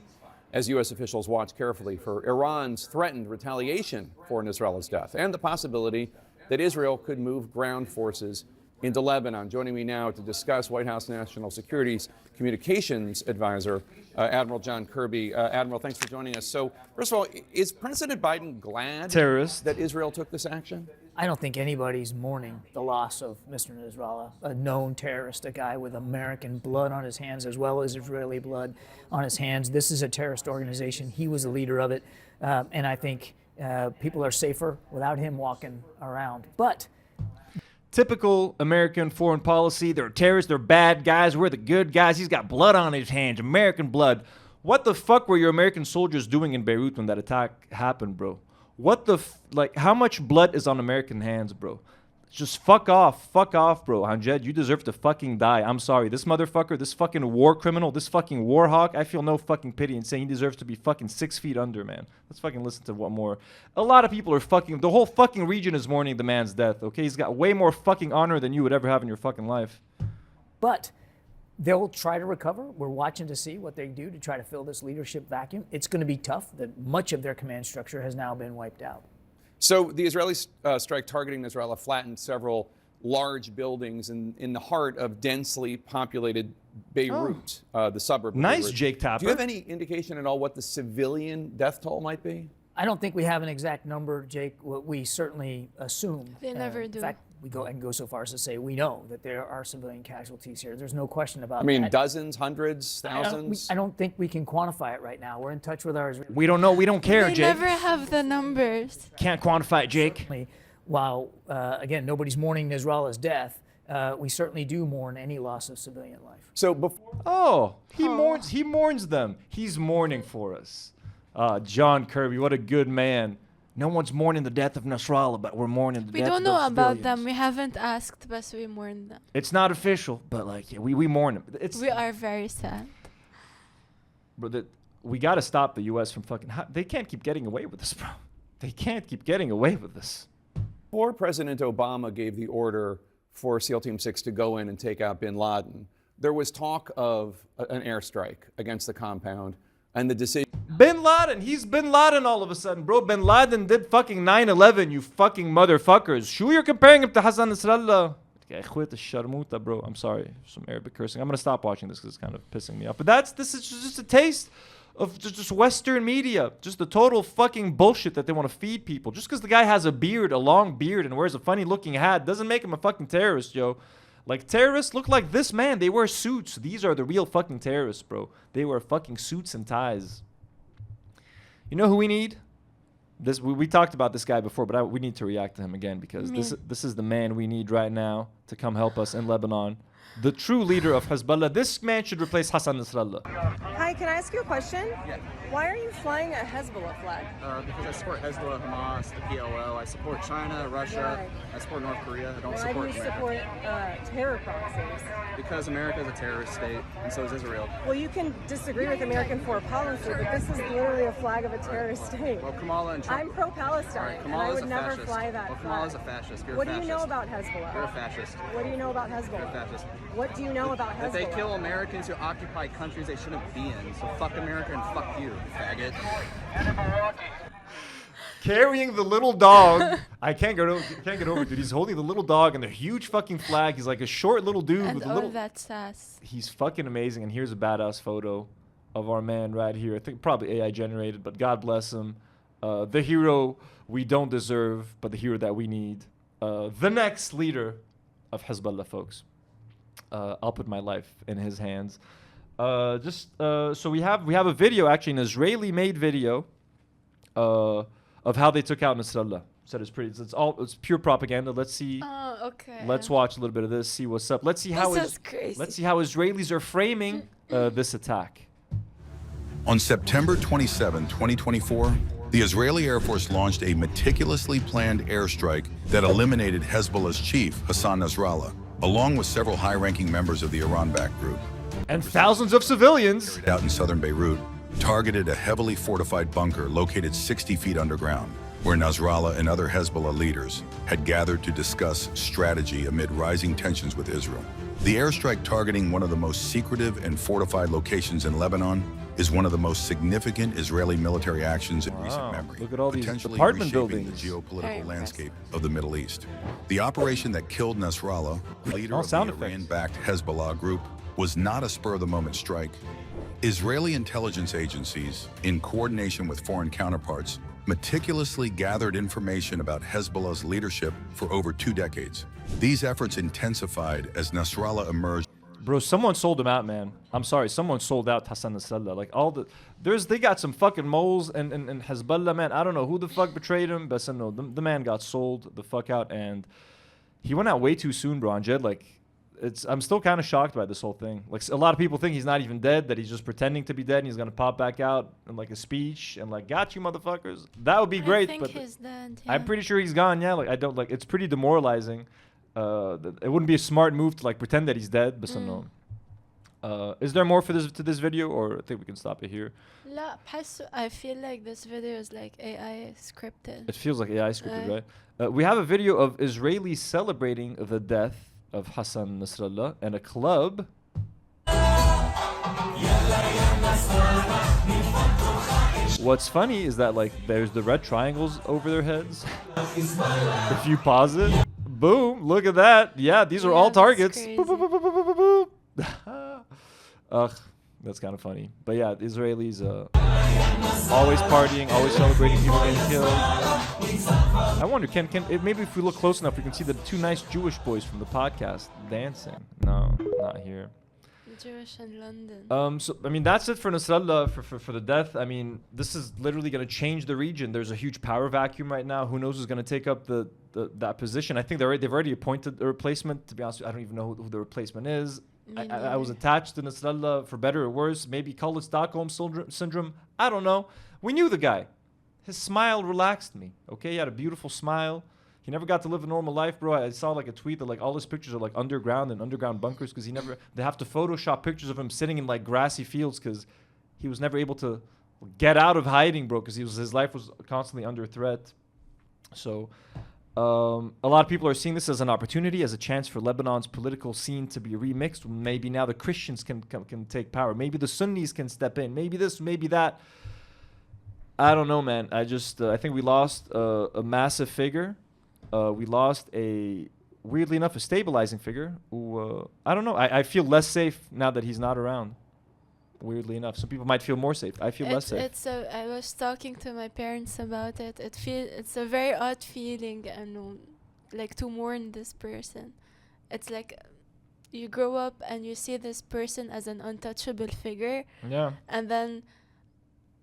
as U.S. officials watch carefully for Iran's threatened retaliation for Nasrallah's death and the possibility that Israel could move ground forces into Lebanon. Joining me now to discuss, White House National Security's Communications Advisor, Admiral John Kirby. Admiral, thanks for joining us. So, first of all, is President Biden glad that Israel took this action? I don't think anybody's mourning the loss of Mr. Nasrallah, a known terrorist, a guy with American blood on his hands as well as Israeli blood on his hands. This is a terrorist organization. He was the leader of it. And I think people are safer without him walking around. But typical American foreign policy. They're terrorists. They're bad guys. We're the good guys. He's got blood on his hands. American blood. What the fuck were your American soldiers doing in Beirut when that attack happened, bro? What the how much blood is on American hands, bro? Just fuck off, bro. Hanjed, you deserve to fucking die. I'm sorry. This motherfucker, this fucking war criminal, this fucking war hawk, I feel no fucking pity in saying he deserves to be fucking 6 feet under, man. Let's fucking listen to what more. A lot of people are fucking, the whole fucking region is mourning the man's death, okay? He's got way more fucking honor than you would ever have in your fucking life. But they'll try to recover. We're watching to see what they do to try to fill this leadership vacuum. It's going to be tough that much of their command structure has now been wiped out. So the Israeli strike targeting Nasrallah flattened several large buildings in the heart of densely populated Beirut, the suburb of nice, Beirut. Jake Tapper. Do you have any indication at all what the civilian death toll might be? I don't think we have an exact number, Jake. We certainly assume. They never do. In fact, I can go so far as to say we know that there are civilian casualties here. There's no question about that. I mean, dozens, hundreds, thousands? I don't think we can quantify it right now. We're in touch with our... We don't know. We don't care, Jake. We never have the numbers. Can't quantify it, Jake. While, again, nobody's mourning Nasrallah's death, we certainly do mourn any loss of civilian life. So before... He mourns them. He's mourning for us. John Kirby, what a good man. No one's mourning the death of Nasrallah, but we're mourning the death of We don't know about civilians. them. We haven't asked, but we mourn them. It's not official, but we mourn them. We are very sad. But we got to stop the U.S. from fucking... They can't keep getting away with this, bro. They can't keep getting away with this. Before President Obama gave the order for SEAL Team 6 to go in and take out bin Laden, there was talk of an airstrike against the compound and the decision... Bin Laden, he's Bin Laden all of a sudden, bro. Bin Laden did fucking 9/11, you fucking motherfuckers. Sure, you're comparing him to Hassan Nasrallah. Bro, I'm sorry, some Arabic cursing. I'm gonna stop watching this because it's kind of pissing me off. But this is just a taste of just Western media, just the total fucking bullshit that they want to feed people. Just because the guy has a beard, a long beard, and wears a funny-looking hat doesn't make him a fucking terrorist, yo. Like, terrorists look like this man. They wear suits. These are the real fucking terrorists, bro. They wear fucking suits and ties. You know who we need? We talked about this guy before, but we need to react to him again because this is the man we need right now to come help us in Lebanon. the true leader of Hezbollah. This man should replace Hassan Nasrallah. Hi, can I ask you a question? Yeah. Why are you flying a Hezbollah flag? Because I support Hezbollah, Hamas, the PLO. I support China, Russia. Why? I support North Korea. I don't Why support do you America. support terror proxies? Because America is a terrorist state, and so is Israel. Well, you can disagree with American foreign policy, but this is literally a flag of a terrorist state. Well, Kamala and Trump. I'm pro-Palestine, All right, and I Kamala's would a never fascist. fly that Well, flag. Kamala's a fascist. You're What a do fascist. you know about Hezbollah? You're a fascist. What do you know about Hezbollah? You're a fascist. What do you know about Hezbollah? That they kill Americans who occupy countries they shouldn't be in. So fuck America and fuck you, faggot. Carrying the little dog. I can't get over it, dude. He's holding the little dog and the huge fucking flag. He's like a short little dude And with a all little. that sass. He's fucking amazing. And here's a badass photo of our man right here. I think probably AI generated, but God bless him. The hero we don't deserve, but the hero that we need. The next leader of Hezbollah, folks. I'll put my life in his hands. So we have a video, actually an Israeli-made video of how they took out Nasrallah. So it's pure propaganda. Let's see. Oh, okay. Let's watch a little bit of this. See what's up. Let's see how let's see how Israelis are framing this attack. On September 27, 2024, the Israeli Air Force launched a meticulously planned airstrike that eliminated Hezbollah's chief, Hassan Nasrallah, along with several high-ranking members of the Iran-backed group. And thousands of civilians carried out in southern Beirut targeted a heavily fortified bunker located 60 feet underground, where Nasrallah and other Hezbollah leaders had gathered to discuss strategy amid rising tensions with Israel. The airstrike targeting one of the most secretive and fortified locations in Lebanon is one of the most significant Israeli military actions in recent memory, look at all these potentially apartment reshaping buildings. the geopolitical landscape of the Middle East. The operation that killed Nasrallah, leader of the sound effects. Iran-backed Hezbollah group, was not a spur-of-the-moment strike. Israeli intelligence agencies, in coordination with foreign counterparts, meticulously gathered information about Hezbollah's leadership for over 2 decades. These efforts intensified as Nasrallah emerged. Bro, someone sold him out, man. I'm sorry, someone sold out Hassan Nasrallah. Like they got some fucking moles and Hezbollah, man. I don't know who the fuck betrayed him, but no, the man got sold the fuck out, and he went out way too soon, bro. And Jed, like, I'm still kind of shocked by this whole thing. Like, a lot of people think he's not even dead, that he's just pretending to be dead, and he's gonna pop back out in like a speech and like, got you, motherfuckers. That would be great, I think but he's dead, I'm pretty sure he's gone. Yeah, like it's pretty demoralizing. It wouldn't be a smart move to like pretend that he's dead, but no. Is there more to this video, or I think we can stop it here? لا بحس I feel like this video is like AI scripted. It feels like AI scripted, right? We have a video of Israelis celebrating the death of Hassan Nasrallah and a club. What's funny is that like there's the red triangles over their heads. If you pause it, boom, look at that. Yeah, these are all targets. Boop, boop, boop, boop, boop, boop, boop. Ugh, that's kind of funny. But yeah, the Israelis always partying, always celebrating people getting killed. I wonder, maybe if we look close enough, we can see the 2 nice Jewish boys from the podcast dancing. No, not here. Jewish in London. So I mean, that's it for Nasrallah for the death. I mean, this is literally going to change the region. There's a huge power vacuum right now. Who knows who's going to take up that position? I think they've already appointed a replacement. To be honest, I don't even know who the replacement is. I was attached to Nasrallah for better or worse. Maybe call it Stockholm syndrome. I don't know. We knew the guy. His smile relaxed me. Okay, he had a beautiful smile. He never got to live a normal life, bro. I saw like a tweet that like all his pictures are like underground and underground bunkers because they have to Photoshop pictures of him sitting in like grassy fields because he was never able to get out of hiding, bro, because his life was constantly under threat. So a lot of people are seeing this as an opportunity, as a chance for Lebanon's political scene to be remixed. Maybe now the Christians can take power. Maybe the Sunnis can step in. Maybe this, maybe that. I don't know, man. I think we lost a massive figure. We lost weirdly enough, a stabilizing figure who, I don't know. I feel less safe now that he's not around. Weirdly enough, some people might feel more safe. I feel less safe. I was talking to my parents about it. It's a very odd feeling, and like to mourn this person. It's like you grow up and you see this person as an untouchable figure. Yeah. And then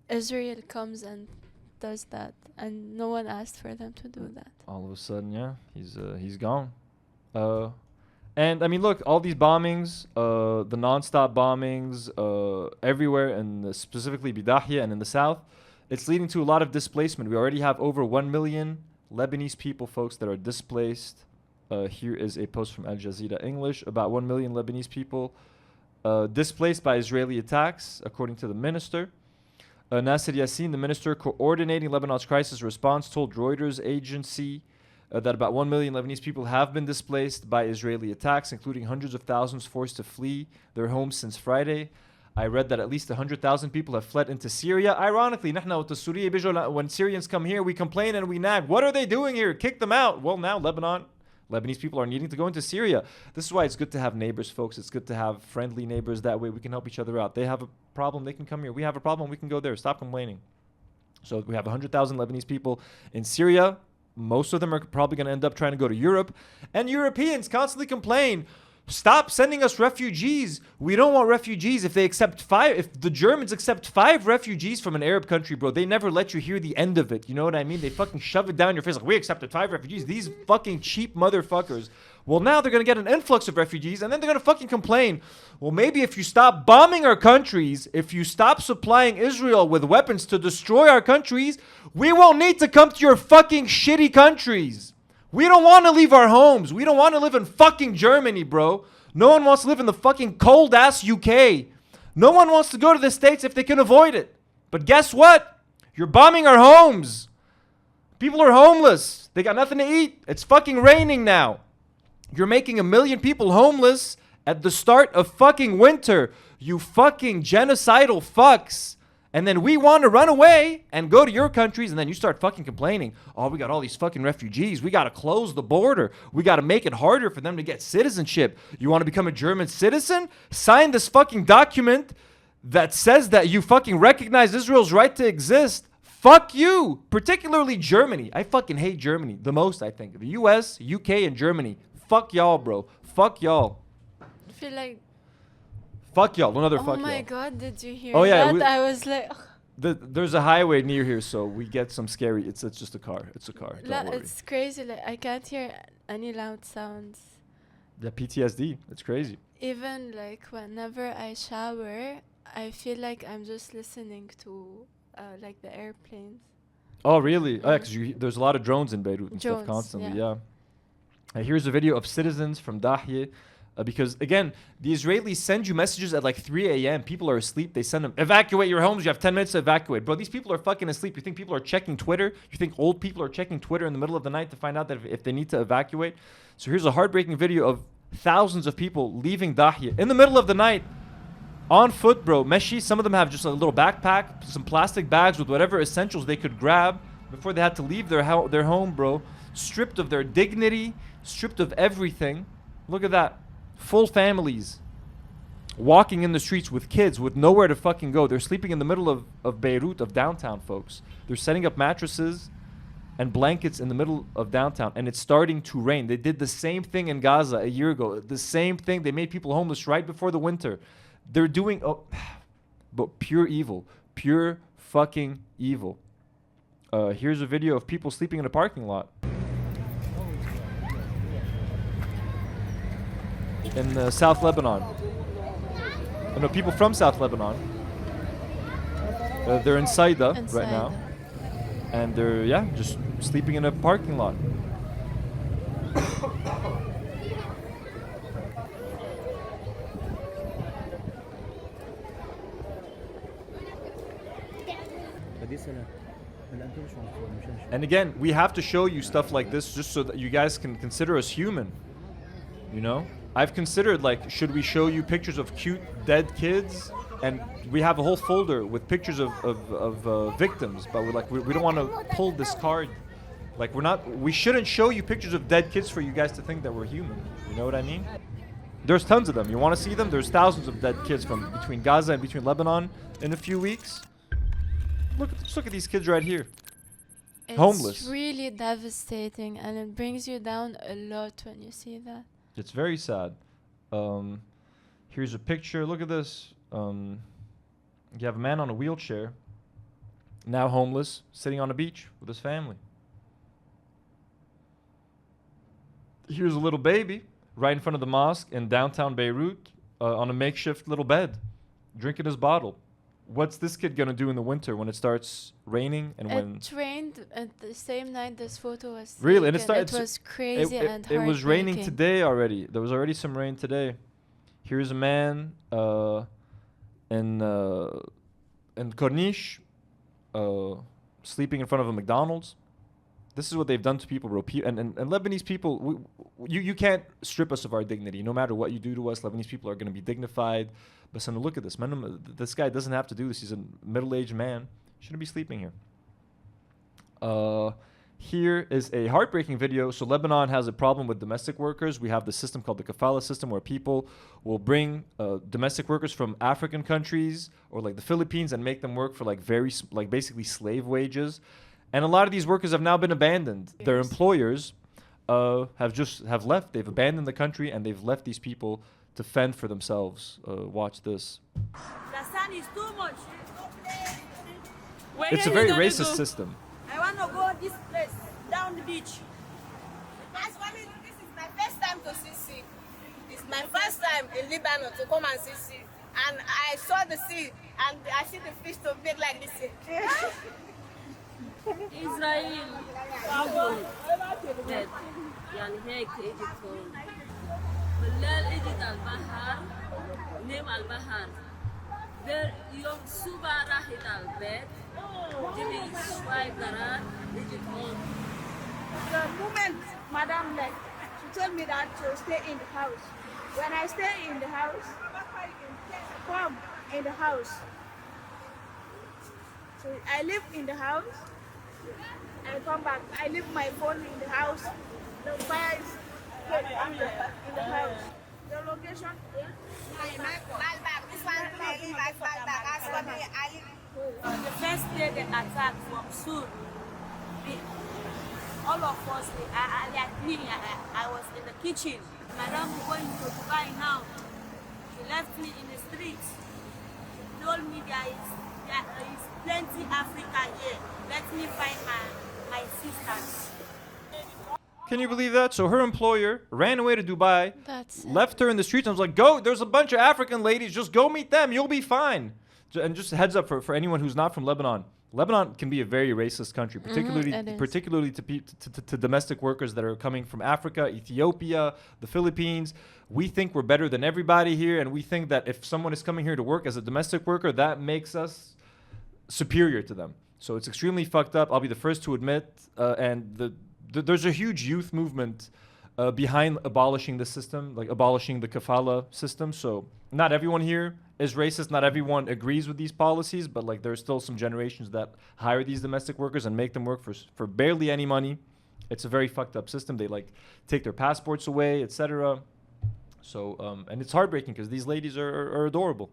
Israel comes and does that, and no one asked for them to do that. All of a sudden, yeah, he's gone. And I mean, look, all these bombings, the non-stop bombings everywhere, and specifically Bidahia and in the south, it's leading to a lot of displacement. We already have over 1 million Lebanese people, folks, that are displaced. Here is a post from Al Jazeera English. About 1 million Lebanese people displaced by Israeli attacks, according to the minister. Nasser Yassin, the minister coordinating Lebanon's crisis response, told Reuters agency that about 1 million Lebanese people have been displaced by Israeli attacks, including hundreds of thousands forced to flee their homes since Friday. I read that at least 100,000 people have fled into Syria. Ironically, when Syrians come here, we complain and we nag. What are they doing here? Kick them out. Well, now Lebanese people are needing to go into Syria. This is why it's good to have neighbors, folks. It's good to have friendly neighbors. That way we can help each other out. They have a problem, they can come here. We have a problem, we can go there. Stop complaining. So we have 100,000 Lebanese people in Syria. Most of them are probably going to end up trying to go to Europe. And Europeans constantly complain, stop sending us refugees. We don't want refugees. If the Germans accept 5 refugees from an Arab country, bro, they never let you hear the end of it. You know what I mean? They fucking shove it down your face like, we accepted 5 refugees. These fucking cheap motherfuckers. Well, now they're going to get an influx of refugees, and then they're going to fucking complain. Well, maybe if you stop bombing our countries, if you stop supplying Israel with weapons to destroy our countries, we won't need to come to your fucking shitty countries. We don't want to leave our homes. We don't want to live in fucking Germany, bro. No one wants to live in the fucking cold-ass UK. No one wants to go to the States if they can avoid it. But guess what? You're bombing our homes. People are homeless. They got nothing to eat. It's fucking raining now. You're making 1 million people homeless at the start of fucking winter. You fucking genocidal fucks. And then we want to run away and go to your countries, and then you start fucking complaining. Oh, we got all these fucking refugees. We got to close the border. We got to make it harder for them to get citizenship. You want to become a German citizen? Sign this fucking document that says that you fucking recognize Israel's right to exist. Fuck you. Particularly Germany. I fucking hate Germany the most, I think. The US, UK, and Germany. Fuck y'all, bro. Fuck y'all. I feel like... Fuck y'all. Another fuck y'all. Oh my god, did you hear that? I was like... There's a highway near here, so we get some scary... It's just a car. It's a car. Don't worry. It's crazy. Like, I can't hear any loud sounds. The PTSD. It's crazy. Even like whenever I shower, I feel like I'm just listening to like the airplanes. Oh, really? Oh, yeah, because there's a lot of drones in Beirut and stuff constantly. Yeah. Here's a video of citizens from Dahye. Because, again, the Israelis send you messages at like 3 a.m. People are asleep. They send them, evacuate your homes. You have 10 minutes to evacuate. Bro, these people are fucking asleep. You think people are checking Twitter? You think old people are checking Twitter in the middle of the night to find out that if they need to evacuate? So here's a heartbreaking video of thousands of people leaving Dahye in the middle of the night on foot, bro. Meshi, some of them have just a little backpack, some plastic bags with whatever essentials they could grab before they had to leave their home, bro. Stripped of their dignity, stripped of everything. Look at that. Full families walking in the streets with kids with nowhere to fucking go. They're sleeping in the middle of Beirut, of downtown, folks. They're setting up mattresses and blankets in the middle of downtown, and it's starting to rain. They did the same thing in Gaza a year ago. The same thing. They made people homeless right before the winter. They're doing but pure evil. Pure fucking evil. Here's a video of people sleeping in a parking lot. In South Lebanon. No, people from South Lebanon. They're in Saida right now. And they're, just sleeping in a parking lot. And again, we have to show you stuff like this just so that you guys can consider us human. You know? I've considered, like, should we show you pictures of cute dead kids? And we have a whole folder with pictures of victims, but we don't want to pull this card. Like, we shouldn't show you pictures of dead kids for you guys to think that we're human. You know what I mean? There's tons of them. You want to see them? There's thousands of dead kids from between Gaza and between Lebanon in a few weeks. Just look at these kids right here. It's homeless. Really devastating, and it brings you down a lot when you see that. It's very sad. Here's a picture. Look at this. You have a man on a wheelchair, now homeless, sitting on a beach with his family. Here's a little baby right in front of the mosque in downtown Beirut on a makeshift little bed, drinking his bottle. What's this kid gonna do in the winter when it starts raining and when It rained at the same night this photo was really? And taken. It was crazy and it was raining heartbreaking. today already. There was already some rain today. Here's a man in Corniche sleeping in front of a McDonald's. This is what they've done to people, bro. And Lebanese people, you can't strip us of our dignity. No matter what you do to us, Lebanese people are going to be dignified. But son, look at this. Man, this guy doesn't have to do this. He's a middle-aged man. Shouldn't be sleeping here. Here is a heartbreaking video. So Lebanon has a problem with domestic workers. We have the system called the kafala system, where people will bring domestic workers from African countries or like the Philippines and make them work for like basically slave wages. And a lot of these workers have now been abandoned. Their employers have left. They've abandoned the country and they've left these people to fend for themselves. Watch this. The sun is too much. It's a very racist system. I want to go this place, down the beach. Actually, this is my first time to see sea. It's my first time in Lebanon to come and see sea. And I saw the sea, and I see the fish so big like this. إسرائيل dead يعني هيك اجت هون بالليل اجت على البحر نام على البحر يوم الصبح راحت على البيت جبي شوي قرار اجت هون. The moment Madam left, she told me that to stay in the house. When I stay in the house, come in the house. So I live in the house. I come back. I leave my phone in the house. The fire is in the house. The location. The first day they attacked from Sur, all of us, like me, I was in the kitchen. Madam was going to buy now. She left me in the streets. She told me there is plenty Africa here. Let me find my sisters. Can you believe that? So her employer ran away to Dubai, left her in the streets, and was like, go, there's a bunch of African ladies, just go meet them, you'll be fine. And just a heads up for anyone who's not from Lebanon, Lebanon can be a very racist country, particularly to domestic workers that are coming from Africa, Ethiopia, the Philippines. We think we're better than everybody here, and we think that if someone is coming here to work as a domestic worker, that makes us superior to them. So it's extremely fucked up. I'll be the first to admit. There's a huge youth movement behind abolishing the system, like abolishing the kafala system. So not everyone here is racist. Not everyone agrees with these policies, but like there's still some generations that hire these domestic workers and make them work for barely any money. It's a very fucked up system. They like take their passports away, etc. So and it's heartbreaking because these ladies are adorable.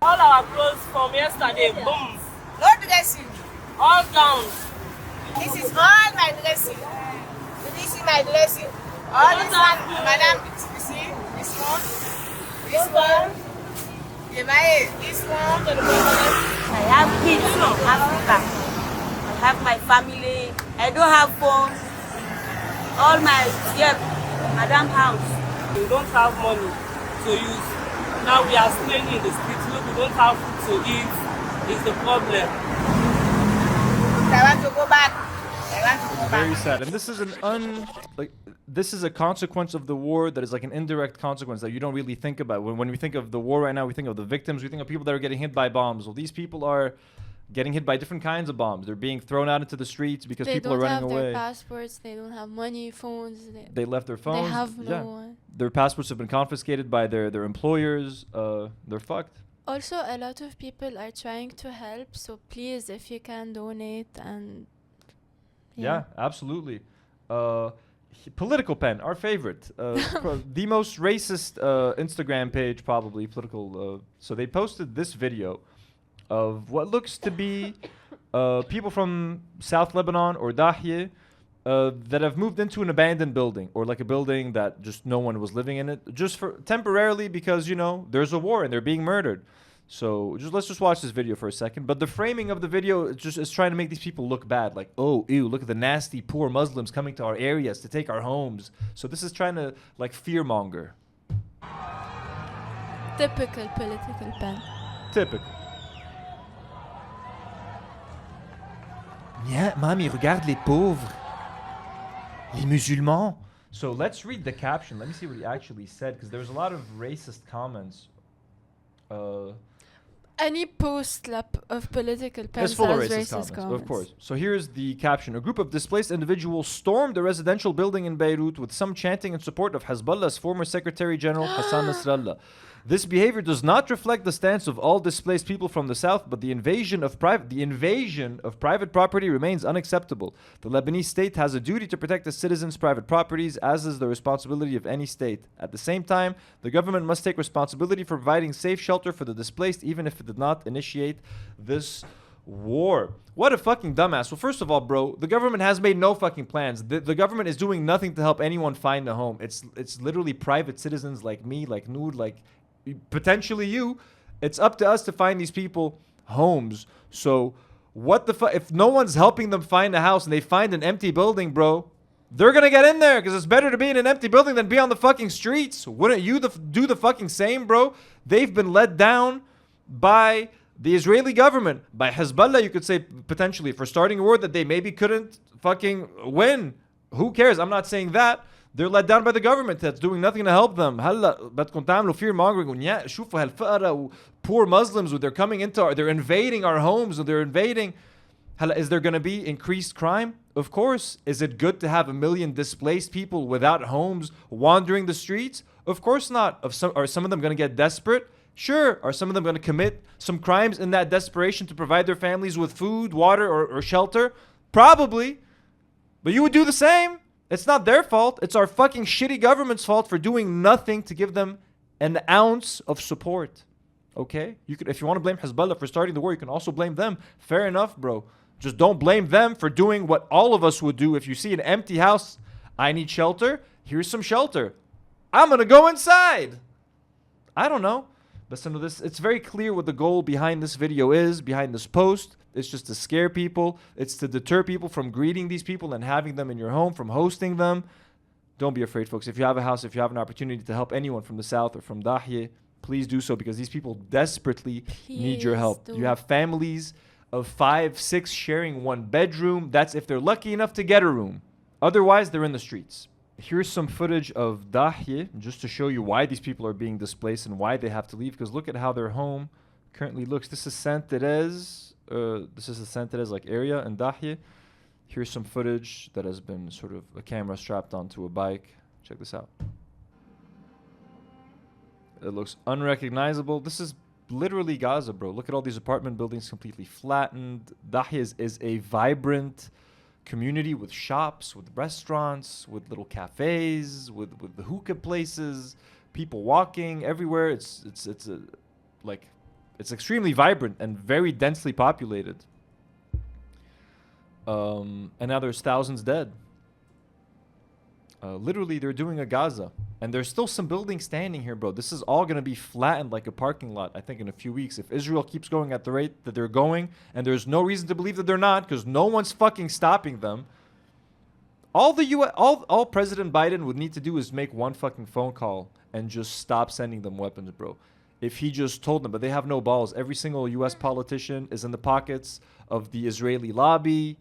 All our clothes from yesterday, boom. No dressing. All down. This is all my dressing. Did you see my dressing? All this one, Madam, you see? This one. This one. This one. I have kids from Africa. I have my family. I don't have phone. All my, Madam house. We don't have money to use. Now we are staying in the streets. Look, we don't have food to eat. It's the problem. I want to go back. Very sad. And this is this is a consequence of the war that is like an indirect consequence that you don't really think about. When we think of the war right now, we think of the victims, we think of people that are getting hit by bombs. Well, these people are getting hit by different kinds of bombs. They're being thrown out into the streets because people are running away. They don't have their passports, they don't have money, phones. They left their phones. They have no one. Their passports have been confiscated by their employers. They're fucked. Also, a lot of people are trying to help, so please, if you can donate and... Yeah, absolutely. Political Pen, our favorite. The most racist Instagram page, probably, political. So they posted this video of what looks to be people from South Lebanon or Dahye that have moved into an abandoned building, or like a building that just no one was living in it, just for temporarily because, you know, there's a war and they're being murdered. So let's just watch this video for a second. But the framing of the video is trying to make these people look bad. Like, oh, ew, look at the nasty, poor Muslims coming to our areas to take our homes. So this is trying to, like, fearmonger. Typical political pen. Typical. Yeah, mommy, regarde les pauvres. Les musulmans. So let's read the caption. Let me see what he actually said, because there's a lot of racist comments. Any post of political pens It's full of has racist comments, of course. So here's the caption. A group of displaced individuals stormed a residential building in Beirut with some chanting in support of Hezbollah's former Secretary General Hassan Nasrallah. This behavior does not reflect the stance of all displaced people from the south, but the invasion of private property remains unacceptable. The Lebanese state has a duty to protect its citizens' private properties, as is the responsibility of any state. At the same time, the government must take responsibility for providing safe shelter for the displaced, even if it did not initiate this war. What a fucking dumbass. Well, first of all, bro, the government has made no fucking plans. The government is doing nothing to help anyone find a home. It's literally private citizens like me, like Nour, like potentially you. It's up to us to find these people homes. So what the fuck? If no one's helping them find a house and they find an empty building, bro, they're gonna get in there, because it's better to be in an empty building than be on the fucking streets. Wouldn't you do the fucking same, bro? They've been let down by the Israeli government, by Hezbollah, you could say, potentially, for starting a war that they maybe couldn't fucking win. Who cares? I'm not saying that. They're let down by the government that's doing nothing to help them. هلا بدكم تعملوا fear mongering. شوفوا هالفقراء poor Muslims, they're coming into they're invading our homes, they're invading. هلا, is there going to be increased crime? Of course. Is it good to have 1 million displaced people without homes wandering the streets? Of course not. Are some of them going to get desperate? Sure. Are some of them going to commit some crimes in that desperation to provide their families with food, water, or shelter? Probably. But you would do the same. It's not their fault. It's our fucking shitty government's fault for doing nothing to give them an ounce of support. Okay? If you want to blame Hezbollah for starting the war, you can also blame them. Fair enough, bro. Just don't blame them for doing what all of us would do. If you see an empty house, I need shelter. Here's some shelter. I'm going to go inside. I don't know. But some of this, it's very clear what the goal behind this video is, behind this post. It's just to scare people. It's to deter people from greeting these people and having them in your home, from hosting them. Don't be afraid, folks. If you have a house, if you have an opportunity to help anyone from the south or from Dahye, please do so, because these people desperately need your help. You have families of 5, 6 sharing one bedroom. That's if they're lucky enough to get a room. Otherwise, they're in the streets. Here's some footage of Dahye, just to show you why these people are being displaced and why they have to leave. Because look at how their home currently looks. This is Saint Therese. This is the Saint Therese like area in Dahye. Here's some footage that has been sort of a camera strapped onto a bike. Check this out. It looks unrecognizable. This is literally Gaza, bro. Look at all these apartment buildings completely flattened. Dahye is a vibrant community with shops, with restaurants, with little cafes, with the hookah places, people walking everywhere. It's extremely vibrant and very densely populated. And now there's thousands dead. Literally, they're doing a Gaza. And there's still some buildings standing here, bro. This is all going to be flattened like a parking lot, I think, in a few weeks. If Israel keeps going at the rate that they're going, and there's no reason to believe that they're not, because no one's fucking stopping them, all President Biden would need to do is make one fucking phone call and just stop sending them weapons, bro. If he just told them, but they have no balls. Every single U.S. politician is in the pockets of the Israeli lobby.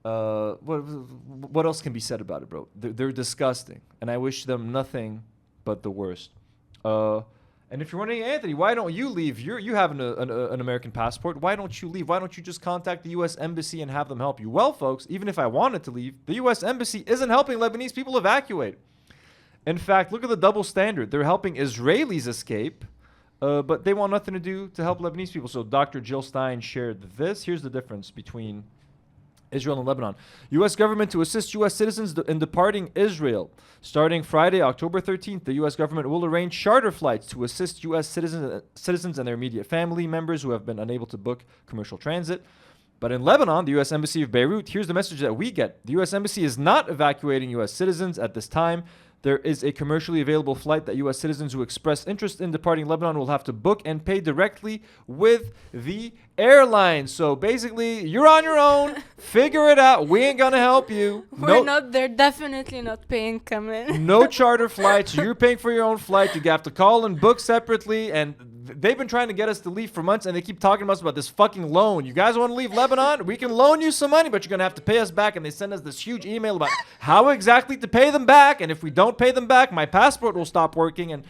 What else can be said about it, bro? They're disgusting, and I wish them nothing but the worst. And if you're wondering, Anthony, why don't you leave? You have an American passport. Why don't you leave? Why don't you just contact the U.S. Embassy and have them help you? Well, folks, even if I wanted to leave, the U.S. Embassy isn't helping Lebanese people evacuate. In fact, look at the double standard. They're helping Israelis escape, but they want nothing to do to help Lebanese people. So Dr. Jill Stein shared this. Here's the difference between Israel and Lebanon. U.S. government to assist U.S. citizens in departing Israel. Starting Friday, October 13th, the U.S. government will arrange charter flights to assist U.S. citizens and their immediate family members who have been unable to book commercial transit. But in Lebanon, the U.S. Embassy of Beirut, here's the message that we get. The U.S. Embassy is not evacuating U.S. citizens at this time. There is a commercially available flight that U.S. citizens who express interest in departing Lebanon will have to book and pay directly with the airline. So basically, you're on your own. Figure it out. We ain't gonna help you. They're definitely not paying Kamel. No charter flights. You're paying for your own flight. You have to call and book separately. And they've been trying to get us to leave for months, and they keep talking to us about this fucking loan. You guys want to leave Lebanon? We can loan you some money, but you're going to have to pay us back. And they send us this huge email about how exactly to pay them back. And if we don't pay them back, my passport will stop working. And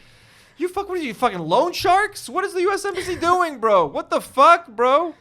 what are you, fucking loan sharks? What is the U.S. Embassy doing, bro? What the fuck, bro?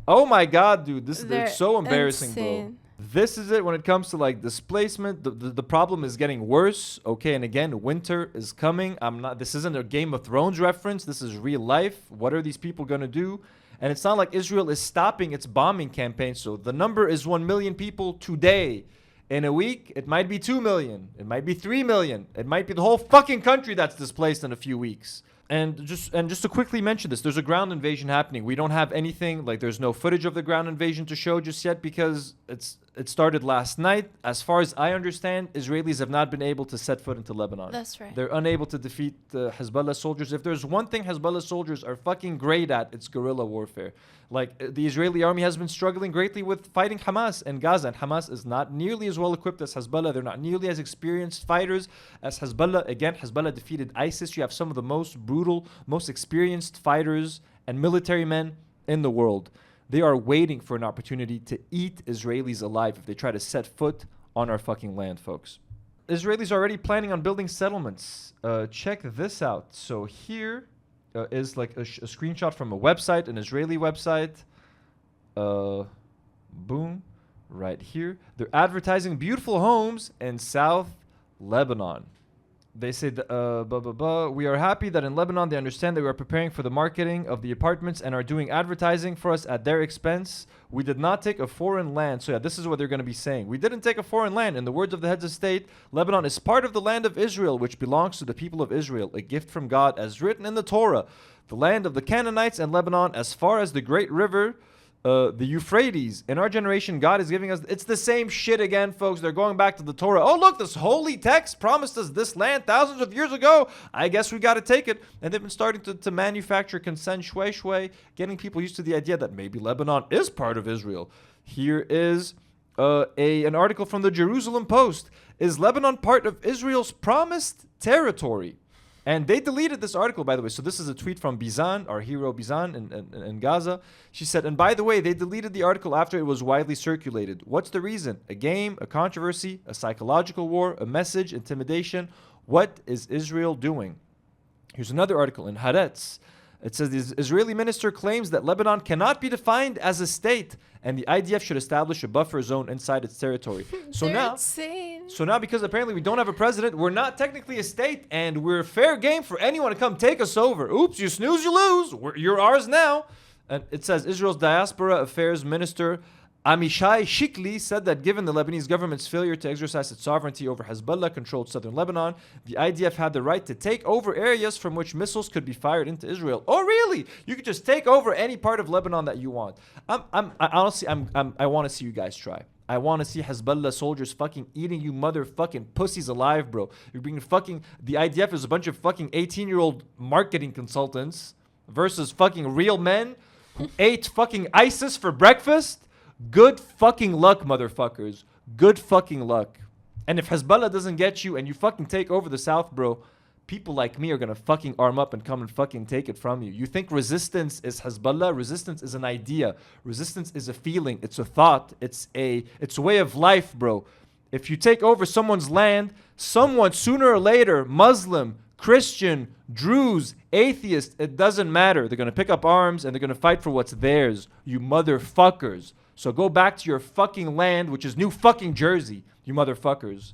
Oh my God, dude. They're so embarrassing, insane. bro. This is it when it comes to like displacement. The problem is getting worse. Okay, and again, winter is coming. This isn't a Game of Thrones reference. This is real life. What are these people gonna do? And it's not like Israel is stopping its bombing campaign. So the number is 1 million people today. In a week, it might be 2 million. It might be 3 million. It might be the whole fucking country that's displaced in a few weeks. And just to quickly mention this, there's a ground invasion happening. We don't have anything, like there's no footage of the ground invasion to show just yet because it started last night. As far as I understand, Israelis have not been able to set foot into Lebanon. That's right. They're unable to defeat the Hezbollah soldiers. If there's one thing Hezbollah soldiers are fucking great at, it's guerrilla warfare. Like the Israeli army has been struggling greatly with fighting Hamas in Gaza, and Hamas is not nearly as well equipped as Hezbollah. They're not nearly as experienced fighters as Hezbollah. Again, Hezbollah defeated ISIS. You have some of the most brutal, most experienced fighters and military men in the world. They are waiting for an opportunity to eat Israelis alive if they try to set foot on our fucking land, folks. Israelis are already planning on building settlements. Check this out. So here is like a screenshot from a website, an Israeli website. Boom. Right here. They're advertising beautiful homes in South Lebanon. They say, we are happy that in Lebanon they understand that we are preparing for the marketing of the apartments and are doing advertising for us at their expense. We did not take a foreign land. So yeah, this is what they're going to be saying. We didn't take a foreign land. In the words of the heads of state, Lebanon is part of the land of Israel, which belongs to the people of Israel, a gift from God as written in the Torah. The land of the Canaanites and Lebanon as far as the great river, the Euphrates. In our generation, God is giving us... It's the same shit again, folks. They're going back to the Torah. Oh, look, this holy text promised us this land thousands of years ago. I guess we got to take it. And they've been starting to manufacture consent shway, getting people used to the idea that maybe Lebanon is part of Israel. Here is an article from the Jerusalem Post. Is Lebanon part of Israel's promised territory? And they deleted this article, by the way. So this is a tweet from Bizan, our hero Bizan in Gaza. She said, and by the way, they deleted the article after it was widely circulated. What's the reason? A game, a controversy, a psychological war, a message, intimidation. What is Israel doing? Here's another article in Haaretz. It says the Israeli minister claims that Lebanon cannot be defined as a state and the IDF should establish a buffer zone inside its territory. So now, because apparently we don't have a president, we're not technically a state and we're fair game for anyone to come take us over. Oops, you snooze, you lose. You're ours now. And it says Israel's Diaspora Affairs Minister Amishai Shikli said that given the Lebanese government's failure to exercise its sovereignty over Hezbollah-controlled southern Lebanon, the IDF had the right to take over areas from which missiles could be fired into Israel. Oh, really? You could just take over any part of Lebanon that you want. I want to see you guys try. I want to see Hezbollah soldiers fucking eating you motherfucking pussies alive, bro. You're being fucking... The IDF is a bunch of fucking 18-year-old marketing consultants versus fucking real men who ate fucking ISIS for breakfast. Good fucking luck, motherfuckers. Good fucking luck. And if Hezbollah doesn't get you and you fucking take over the South, bro, people like me are gonna fucking arm up and come and fucking take it from you. You think resistance is Hezbollah? Resistance is an idea. Resistance is a feeling. It's a thought. It's a way of life, bro. If you take over someone's land, someone sooner or later, Muslim, Christian, Druze, atheist, it doesn't matter. They're gonna pick up arms and they're gonna fight for what's theirs. You motherfuckers. So go back to your fucking land, which is New fucking Jersey, you motherfuckers.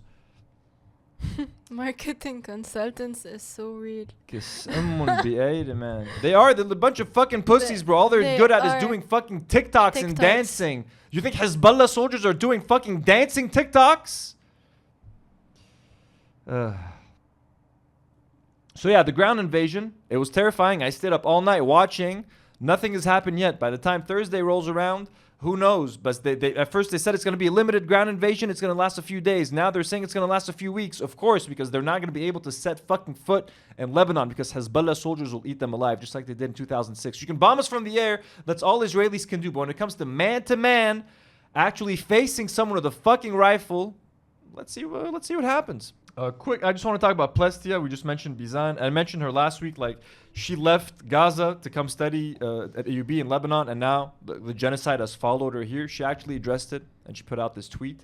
Marketing consultants is so real. Man. They are. They're a bunch of fucking pussies, bro. All they're good at is doing fucking TikToks and dancing. You think Hezbollah soldiers are doing fucking dancing TikToks? So yeah, the ground invasion, it was terrifying. I stayed up all night watching. Nothing has happened yet. By the time Thursday rolls around, who knows? But they at first they said it's going to be a limited ground invasion. It's going to last a few days. Now they're saying it's going to last a few weeks. Of course, because they're not going to be able to set fucking foot in Lebanon because Hezbollah soldiers will eat them alive, just like they did in 2006. You can bomb us from the air. That's all Israelis can do. But when it comes to man, actually facing someone with a fucking rifle, let's see what happens. Quick, I just want to talk about Plestia. We just mentioned Jezzine. I mentioned her last week. Like, she left Gaza to come study at Ayyrabs in Lebanon, and now the genocide has followed her here. She actually addressed it, and she put out this tweet.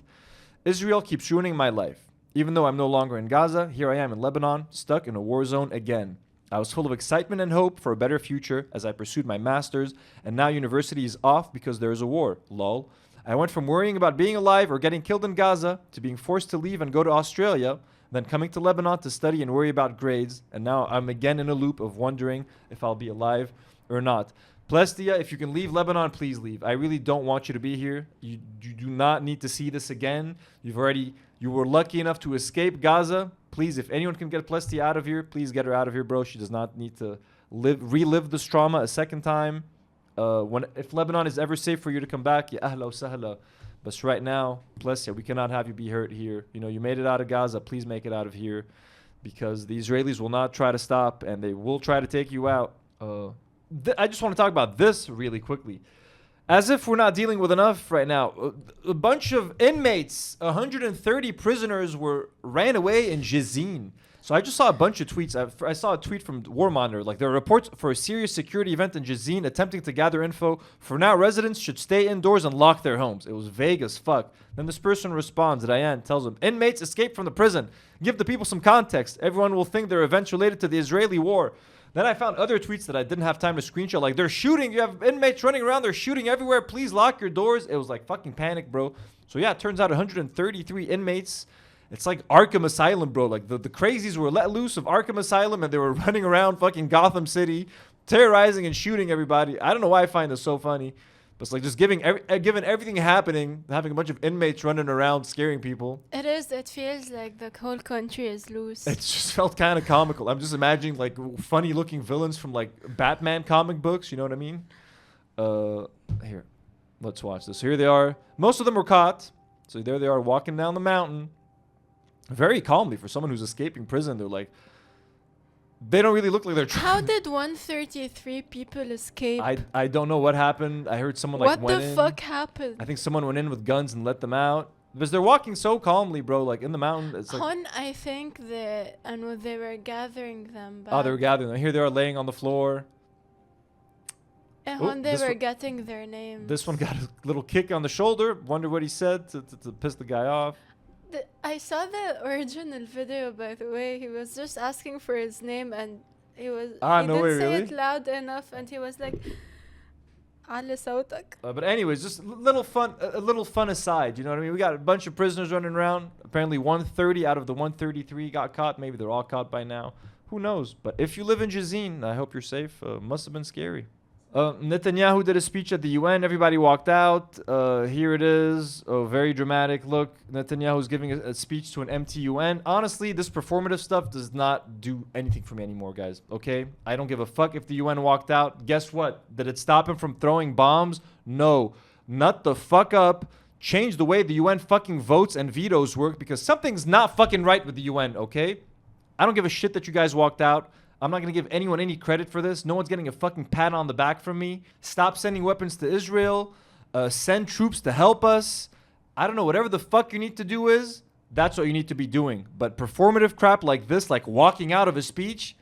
Israel keeps ruining my life. Even though I'm no longer in Gaza, here I am in Lebanon, stuck in a war zone again. I was full of excitement and hope for a better future as I pursued my master's, and now university is off because there is a war. Lol. I went from worrying about being alive or getting killed in Gaza to being forced to leave and go to Australia, then coming to Lebanon to study and worry about grades, and now I'm again in a loop of wondering if I'll be alive or not. Plestia, if you can leave Lebanon, please leave. I really don't want you to be here. You do not need to see this again. You were lucky enough to escape Gaza. Please, if anyone can get Plestia out of here, please get her out of here, bro. She does not need to relive this trauma a second time. If Lebanon is ever safe for you to come back, ya ahla wa sahla. But right now, Plestia, we cannot have you be hurt here. You know, you made it out of Gaza. Please make it out of here, because the Israelis will not try to stop, and they will try to take you out. I just want to talk about this really quickly. As if we're not dealing with enough right now. A bunch of inmates, 130 prisoners ran away in Jezzine. So I just saw a bunch of tweets. I saw a tweet from War Monitor. Like, there are reports for a serious security event in Jezzine attempting to gather info. For now, residents should stay indoors and lock their homes. It was vague as fuck. Then this person responds, Diane tells them, inmates escape from the prison. Give the people some context. Everyone will think they're events related to the Israeli war. Then I found other tweets that I didn't have time to screenshot. Like, they're shooting. You have inmates running around. They're shooting everywhere. Please lock your doors. It was like fucking panic, bro. So yeah, it turns out 133 inmates. It's like Arkham Asylum, bro. Like, the crazies were let loose of Arkham Asylum, and they were running around fucking Gotham City, terrorizing and shooting everybody. I don't know why I find this so funny. But it's like just given everything happening, having a bunch of inmates running around scaring people. It is. It feels like the whole country is loose. It just felt kind of comical. I'm just imagining like funny looking villains from like Batman comic books. You know what I mean? Here, let's watch this. Here they are. Most of them were caught. So there they are walking down the mountain. Very calmly for someone who's escaping prison. They're like, they don't really look like they're trying. How did 133 people escape? I don't know what happened. I heard someone like what the fuck happened? I think someone went in with guns and let them out. Because they're walking so calmly, bro, like in the mountain. It's like, I think they were gathering them back. Oh, they were gathering them. Here they are laying on the floor. And they were getting their names. This one got a little kick on the shoulder. Wonder what he said to piss the guy off. I saw the original video, by the way. He was just asking for his name, and he didn't say it loud enough, and he was like, "Ali sautak." But anyways, just a little fun aside. You know what I mean? We got a bunch of prisoners running around. Apparently, 130 out of the 133 got caught. Maybe they're all caught by now. Who knows? But if you live in Jezzine, I hope you're safe. Must have been scary. Netanyahu did a speech at the UN. Everybody walked out. Here it is. Oh, very dramatic. Look, Netanyahu's giving a speech to an empty UN. Honestly, this performative stuff does not do anything for me anymore, guys. Okay? I don't give a fuck if the UN walked out. Guess what? Did it stop him from throwing bombs? No. Nut the fuck up. Change the way the UN fucking votes and vetoes work, because something's not fucking right with the UN, okay? I don't give a shit that you guys walked out. I'm not going to give anyone any credit for this. No one's getting a fucking pat on the back from me. Stop sending weapons to Israel. Send troops to help us. I don't know. Whatever the fuck you need to do is, that's what you need to be doing. But performative crap like this, like walking out of a speech,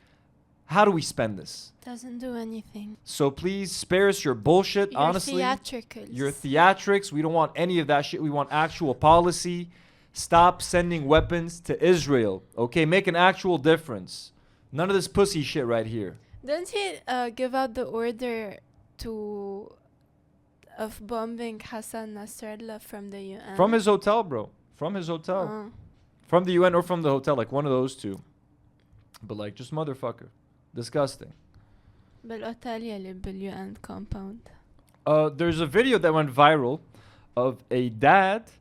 how do we spend this? Doesn't do anything. So please spare us your bullshit, honestly. Your theatrics. We don't want any of that shit. We want actual policy. Stop sending weapons to Israel. Okay? Make an actual difference. None of this pussy shit right here. Didn't he give out the order of bombing Hassan Nasrallah from the UN? From his hotel, bro. From his hotel. From the UN or from the hotel, like one of those two. But like, just motherfucker. Disgusting. بالأوتيل بالUN compound. There's a video that went viral of a dad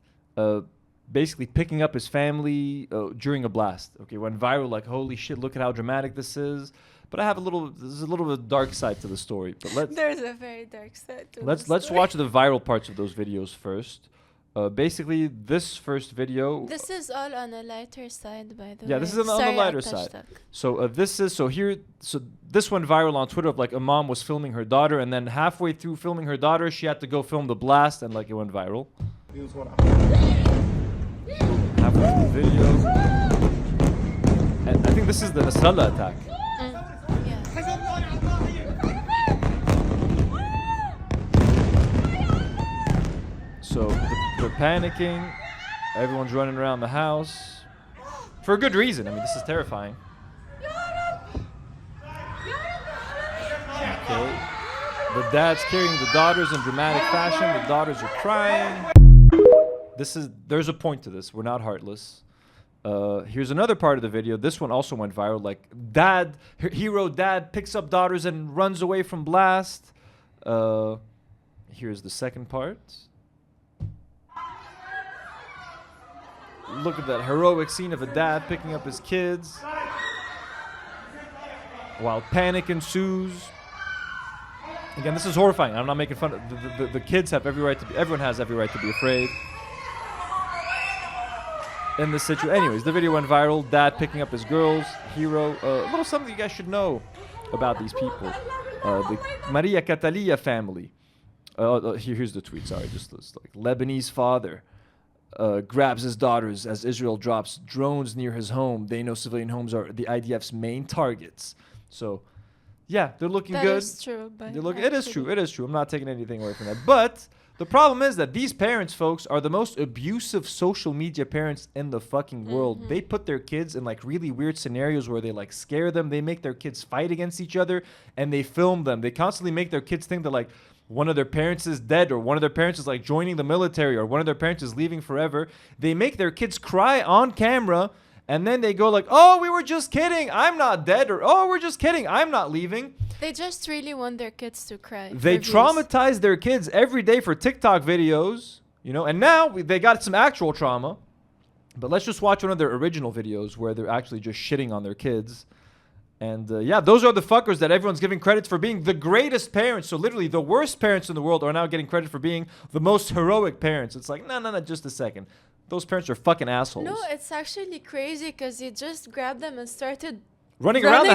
basically picking up his family during a blast. Okay, went viral, like, holy shit, look at how dramatic this is. But there's a little bit of dark side to the story. But There's a very dark side to let's watch the viral parts of those videos first. Basically, this first video. This is all on a lighter side, by the way. Yeah, this is on the lighter side. So this went viral on Twitter of like a mom was filming her daughter, and then halfway through filming her daughter, she had to go film the blast, and like it went viral. Halfway through the video, and I think this is the Nasrallah attack. So they're panicking. Everyone's running around the house for a good reason. I mean, this is terrifying. Okay. The dad's carrying the daughters in dramatic fashion. The daughters are crying. There's a point to this. We're not heartless. Here's another part of the video. This one also went viral. Like hero dad picks up daughters and runs away from blast. Here's the second part. Look at that heroic scene of a dad picking up his kids while panic ensues. Again, this is horrifying. I'm not making fun of the kids have every right to be. Everyone has every right to be afraid in this situation. Anyways, the video went viral. Dad picking up his girls. Hero. A little something you guys should know about these people. The Maria Catelya family. Here's the tweet. Sorry, just like Lebanese father. Grabs his daughters as Israel drops drones near his home. They know civilian homes are the IDF's main targets. So, yeah, they're looking good. That is true. It is true. It is true. I'm not taking anything away from that. But the problem is that these parents, folks, are the most abusive social media parents in the fucking world. They put their kids in like really weird scenarios where they like scare them. They make their kids fight against each other and they film them. They constantly make their kids think that like one of their parents is dead, or one of their parents is like joining the military, or one of their parents is leaving forever. They make their kids cry on camera, and then they go like, oh, we were just kidding, I'm not dead, or oh, we're just kidding, I'm not leaving. They just really want their kids to cry. They traumatize their kids every day for TikTok videos, you know, and now they got some actual trauma. But let's just watch one of their original videos where they're actually just shitting on their kids. And yeah, those are the fuckers that everyone's giving credit for being the greatest parents. So literally the worst parents in the world are now getting credit for being the most heroic parents. It's like, no, just a second. Those parents are fucking assholes. No, it's actually crazy because he just grabbed them and started running around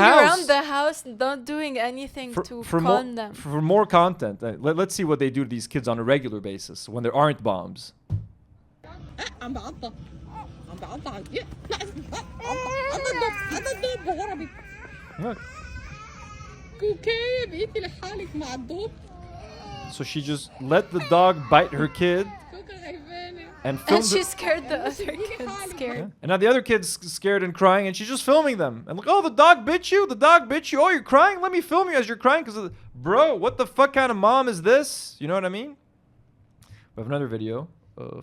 the house, not doing anything to calm them. For more content, let's see what they do to these kids on a regular basis when there aren't bombs. Look. So she just let the dog bite her kid and she scared the other kids. Yeah. And now the other kid's scared and crying, and she's just filming them. And look, oh, the dog bit you. The dog bit you. Oh, you're crying. Let me film you as you're crying. Bro, what the fuck kind of mom is this? You know what I mean? We have another video,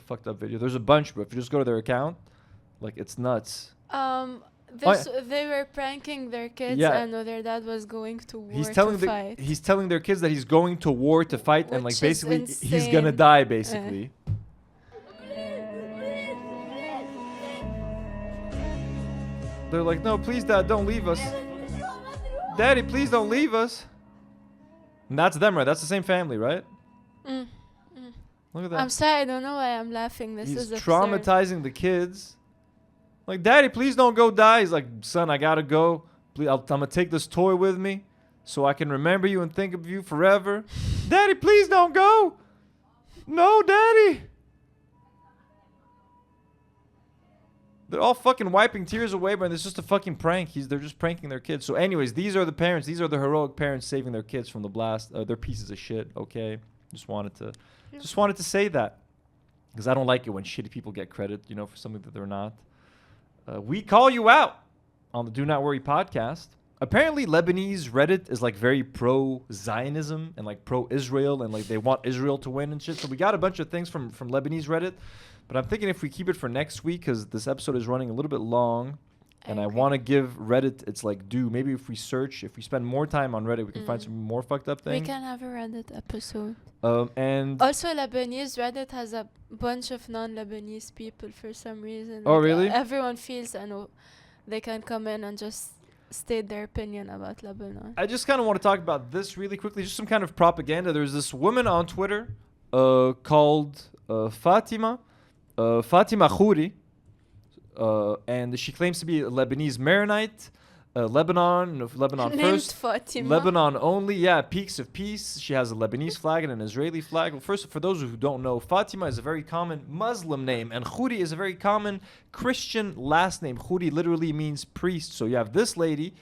fucked up video. There's a bunch, but if you just go to their account, like it's nuts. They were pranking their kids, and their dad was going to war to fight. He's telling their kids that he's going to war to fight, and like basically he's gonna die, basically. They're like, no, please, Dad, don't leave us. Daddy, please don't leave us. And that's them, right? That's the same family, right? Look at that. I'm sorry, I don't know why I'm laughing. This is traumatizing the kids. Like, Daddy, please don't go die. He's like, son, I gotta go. Please, I'm gonna take this toy with me so I can remember you and think of you forever. Daddy, please don't go. No, Daddy. They're all fucking wiping tears away, but it's just a fucking prank. They're just pranking their kids. So anyways, these are the parents. These are the heroic parents saving their kids from the blast. They're pieces of shit, okay? Just wanted to say that. Because I don't like it when shitty people get credit, you know, for something that they're not. We call you out on the Do Not Worry podcast. Apparently, Lebanese Reddit is like very pro-Zionism and like pro-Israel, and like they want Israel to win and shit. So we got a bunch of things from Lebanese Reddit. But I'm thinking if we keep it for next week, because this episode is running a little bit long, and I want to give Reddit its like due. Maybe if we spend more time on Reddit, we can find some more fucked up things. We can have a Reddit episode. And also, Lebanese Reddit has a bunch of non-Lebanese people for some reason. Oh, really? Everyone feels they can come in and just state their opinion about Lebanon. I just kind of want to talk about this really quickly. Just some kind of propaganda. There's this woman on Twitter called Fatima Khouri. And she claims to be a Lebanese Maronite. Lebanon Named first. Fatima. Lebanon only, yeah, peaks of peace. She has a Lebanese flag and an Israeli flag. Well, first, for those who don't know, Fatima is a very common Muslim name, and Khouri is a very common Christian last name. Khouri literally means priest. So you have this lady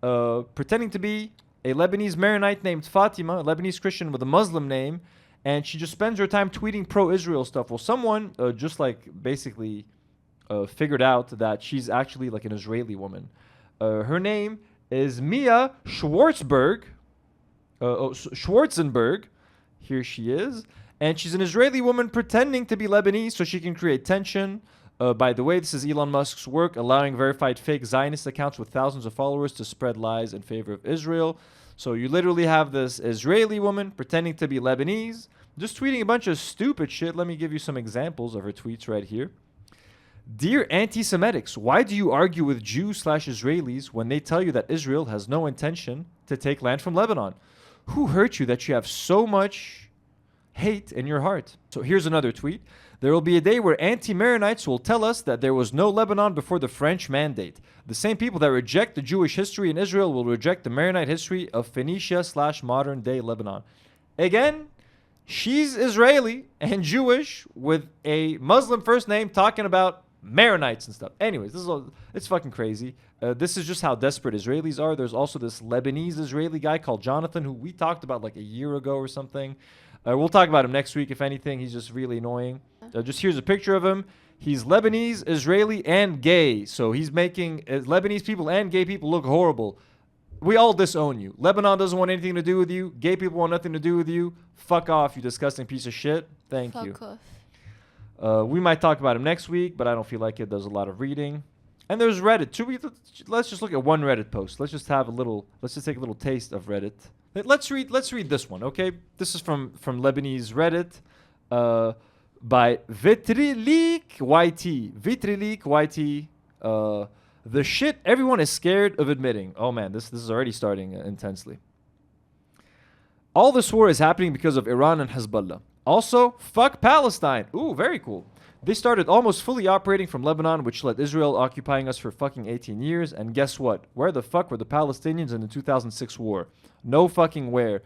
pretending to be a Lebanese Maronite named Fatima, a Lebanese Christian with a Muslim name, and she just spends her time tweeting pro-Israel stuff. Well, someone just like basically figured out that she's actually like an Israeli woman. Her name is Mia Schwarzenberg. Here she is. And she's an Israeli woman pretending to be Lebanese so she can create tension. By the way, this is Elon Musk's work, allowing verified fake Zionist accounts with thousands of followers to spread lies in favor of Israel. So you literally have this Israeli woman pretending to be Lebanese, just tweeting a bunch of stupid shit. Let me give you some examples of her tweets right here. Dear anti-Semitics, why do you argue with Jews/Israelis when they tell you that Israel has no intention to take land from Lebanon? Who hurt you that you have so much hate in your heart? So here's another tweet. There will be a day where anti-Maronites will tell us that there was no Lebanon before the French Mandate. The same people that reject the Jewish history in Israel will reject the Maronite history of Phoenicia/modern-day Lebanon. Again, she's Israeli and Jewish with a Muslim first name talking about Maronites and stuff. Anyways, it's fucking crazy. This is just how desperate Israelis are. There's also this Lebanese Israeli guy called Jonathan who we talked about like a year ago or something. We'll talk about him next week if anything. He's just really annoying. Just here's a picture of him. He's Lebanese, Israeli, and gay. So he's making Lebanese people and gay people look horrible. We all disown you. Lebanon doesn't want anything to do with you. Gay people want nothing to do with you. Fuck off, you disgusting piece of shit. Thank you. Fuck off. We might talk about him next week, but I don't feel like it. There's a lot of reading. And there's Reddit. Let's just look at one Reddit post. Let's just take a little taste of Reddit. Let's read this one, okay? This is from Lebanese Reddit by Vitrilik YT. Vitrilik YT. The shit everyone is scared of admitting. Oh man, this is already starting intensely. All this war is happening because of Iran and Hezbollah. Also, fuck Palestine. Ooh, very cool. They started almost fully operating from Lebanon, which led Israel occupying us for fucking 18 years. And guess what? Where the fuck were the Palestinians in the 2006 war? No fucking where.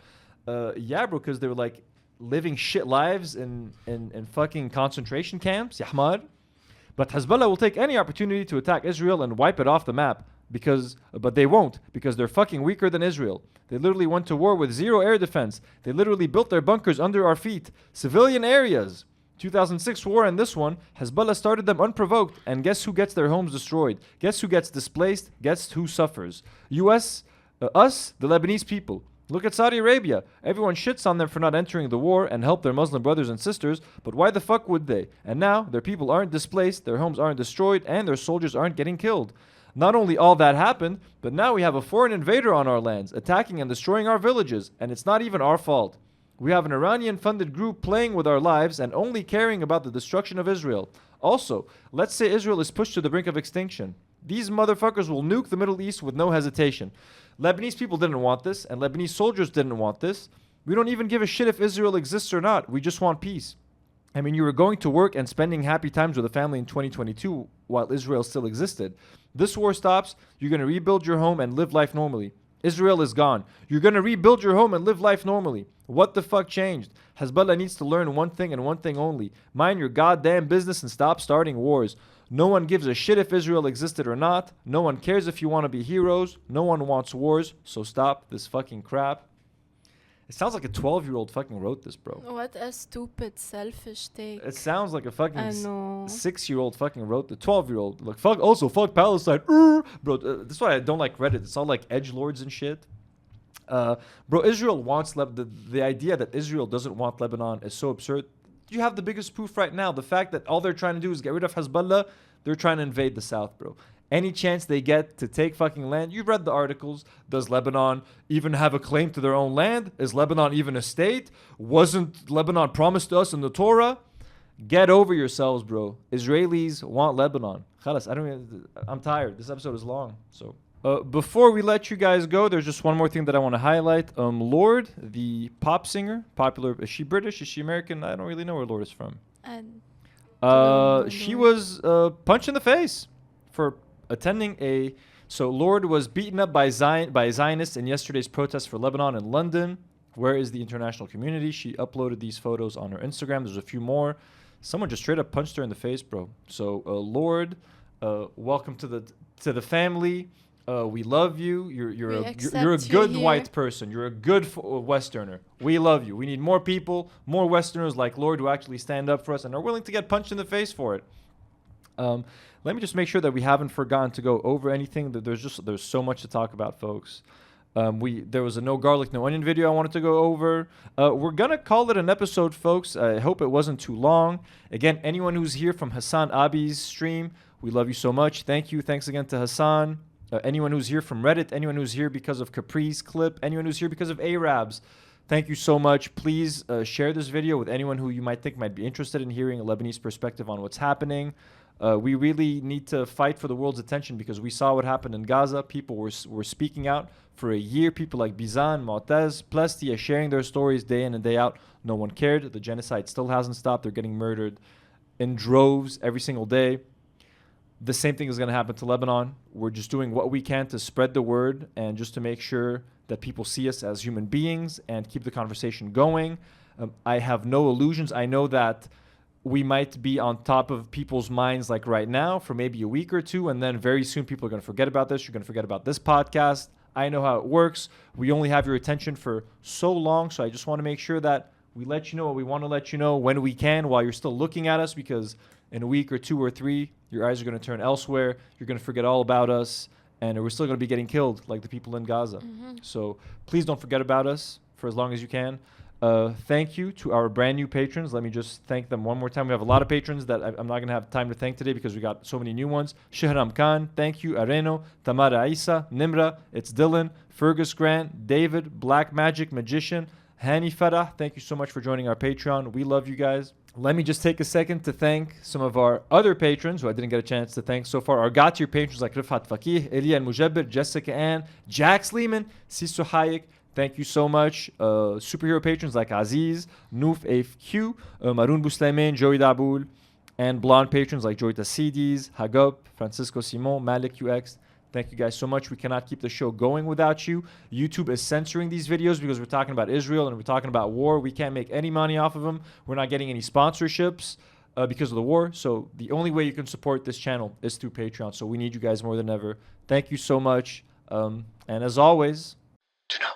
Yeah, bro, because they were like living shit lives in fucking concentration camps. Yahmar. But Hezbollah will take any opportunity to attack Israel and wipe it off the map. But they won't, because they're fucking weaker than Israel. They literally went to war with zero air defense. They literally built their bunkers under our feet. Civilian areas. 2006 war and this one, Hezbollah started them unprovoked. And guess who gets their homes destroyed? Guess who gets displaced? Guess who suffers? Us, the Lebanese people. Look at Saudi Arabia. Everyone shits on them for not entering the war and help their Muslim brothers and sisters, but why the fuck would they? And now, their people aren't displaced, their homes aren't destroyed, and their soldiers aren't getting killed. Not only all that happened, but now we have a foreign invader on our lands, attacking and destroying our villages, and it's not even our fault. We have an Iranian-funded group playing with our lives and only caring about the destruction of Israel. Also, let's say Israel is pushed to the brink of extinction. These motherfuckers will nuke the Middle East with no hesitation. Lebanese people didn't want this, and Lebanese soldiers didn't want this. We don't even give a shit if Israel exists or not. We just want peace. I mean, you were going to work and spending happy times with a family in 2022 while Israel still existed. This war stops, you're going to rebuild your home and live life normally. Israel is gone. You're going to rebuild your home and live life normally. What the fuck changed? Hezbollah needs to learn one thing and one thing only. Mind your goddamn business and stop starting wars. No one gives a shit if Israel existed or not. No one cares if you want to be heroes. No one wants wars. So stop this fucking crap. It sounds like a 12-year-old fucking wrote this, bro. What a stupid, selfish take. It sounds like a fucking 6-year-old fucking wrote the 12-year-old. Like, fuck Palestine. Bro, that's why I don't like Reddit. It's all like edgelords and shit. Bro, Israel wants the idea that Israel doesn't want Lebanon is so absurd. You have the biggest proof right now. The fact that all they're trying to do is get rid of Hezbollah. They're trying to invade the south, bro. Any chance they get to take fucking land, you've read the articles. Does Lebanon even have a claim to their own land? Is Lebanon even a state? Wasn't Lebanon promised to us in the Torah? Get over yourselves, bro. Israelis want Lebanon. Khalas, I'm tired. This episode is long, so Before we let you guys go, there's just one more thing that I want to highlight. Lorde, the pop singer, popular. Is she British? Is she American? I don't really know where Lorde is from. She was punched in the face for attending a. So Lorde was beaten up by Zionists in yesterday's protest for Lebanon in London. Where is the international community? She uploaded these photos on her Instagram. There's a few more. Someone just straight up punched her in the face, bro. So Lorde, welcome to the family. We love you. You're a good white person. You're a good Westerner. We love you. We need more people, more Westerners like Lorde who actually stand up for us and are willing to get punched in the face for it. Let me just make sure that we haven't forgotten to go over anything. There's so much to talk about, folks. There was a no garlic, no onion video I wanted to go over. We're gonna call it an episode, folks. I hope it wasn't too long. Again, anyone who's here from HasanAbi's stream, we love you so much. Thank you. Thanks again to Hassan. Anyone who's here from Reddit, anyone who's here because of Capri's clip, anyone who's here because of Ayyrabs, thank you so much. Please share this video with anyone who you might think might be interested in hearing a Lebanese perspective on what's happening. We really need to fight for the world's attention because we saw what happened in Gaza. People were speaking out for a year. People like Jezzine, Mu'taz, Plestia sharing their stories day in and day out. No one cared. The genocide still hasn't stopped. They're getting murdered in droves every single day. The same thing is going to happen to Lebanon. We're just doing what we can to spread the word and just to make sure that people see us as human beings and keep the conversation going. I have no illusions. I know that we might be on top of people's minds like right now for maybe a week or two, and then very soon people are going to forget about this. You're going to forget about this podcast. I know how it works. We only have your attention for so long, so I just want to make sure that we let you know what we want to let you know when we can while you're still looking at us, because in a week or two or three, your eyes are going to turn elsewhere. You're going to forget all about us, and we're still going to be getting killed like the people in Gaza. So please don't forget about us for as long as you can. Thank you to our brand new patrons. Let me just thank them one more time. We have a lot of patrons that I'm not going to have time to thank today because we got so many new ones. Shahram Khan, thank you. Areno, Tamara Isa, Nimra, It's Dylan, Fergus Grant, David, Black Magic Magician, Hani Farah, thank you so much for joining our Patreon. We love you guys. Let me just take a second to thank some of our other patrons who I didn't get a chance to thank so far. Our God-tier patrons like Rifat Fakih, Elia Mujabir, Jessica Ann, Jax Lehman, Siso Hayek. Thank you so much. Superhero patrons like Aziz, Noof AFQ, Maroon Bouslayman, Joey Daboul, and blonde patrons like Joy Tassides, Hagop, Francisco Simon, Malik UX. Thank you guys so much. We cannot keep the show going without you. YouTube is censoring these videos because we're talking about Israel and we're talking about war. We can't make any money off of them. We're not getting any sponsorships because of the war. So the only way you can support this channel is through Patreon. So we need you guys more than ever. Thank you so much. And as always, to know.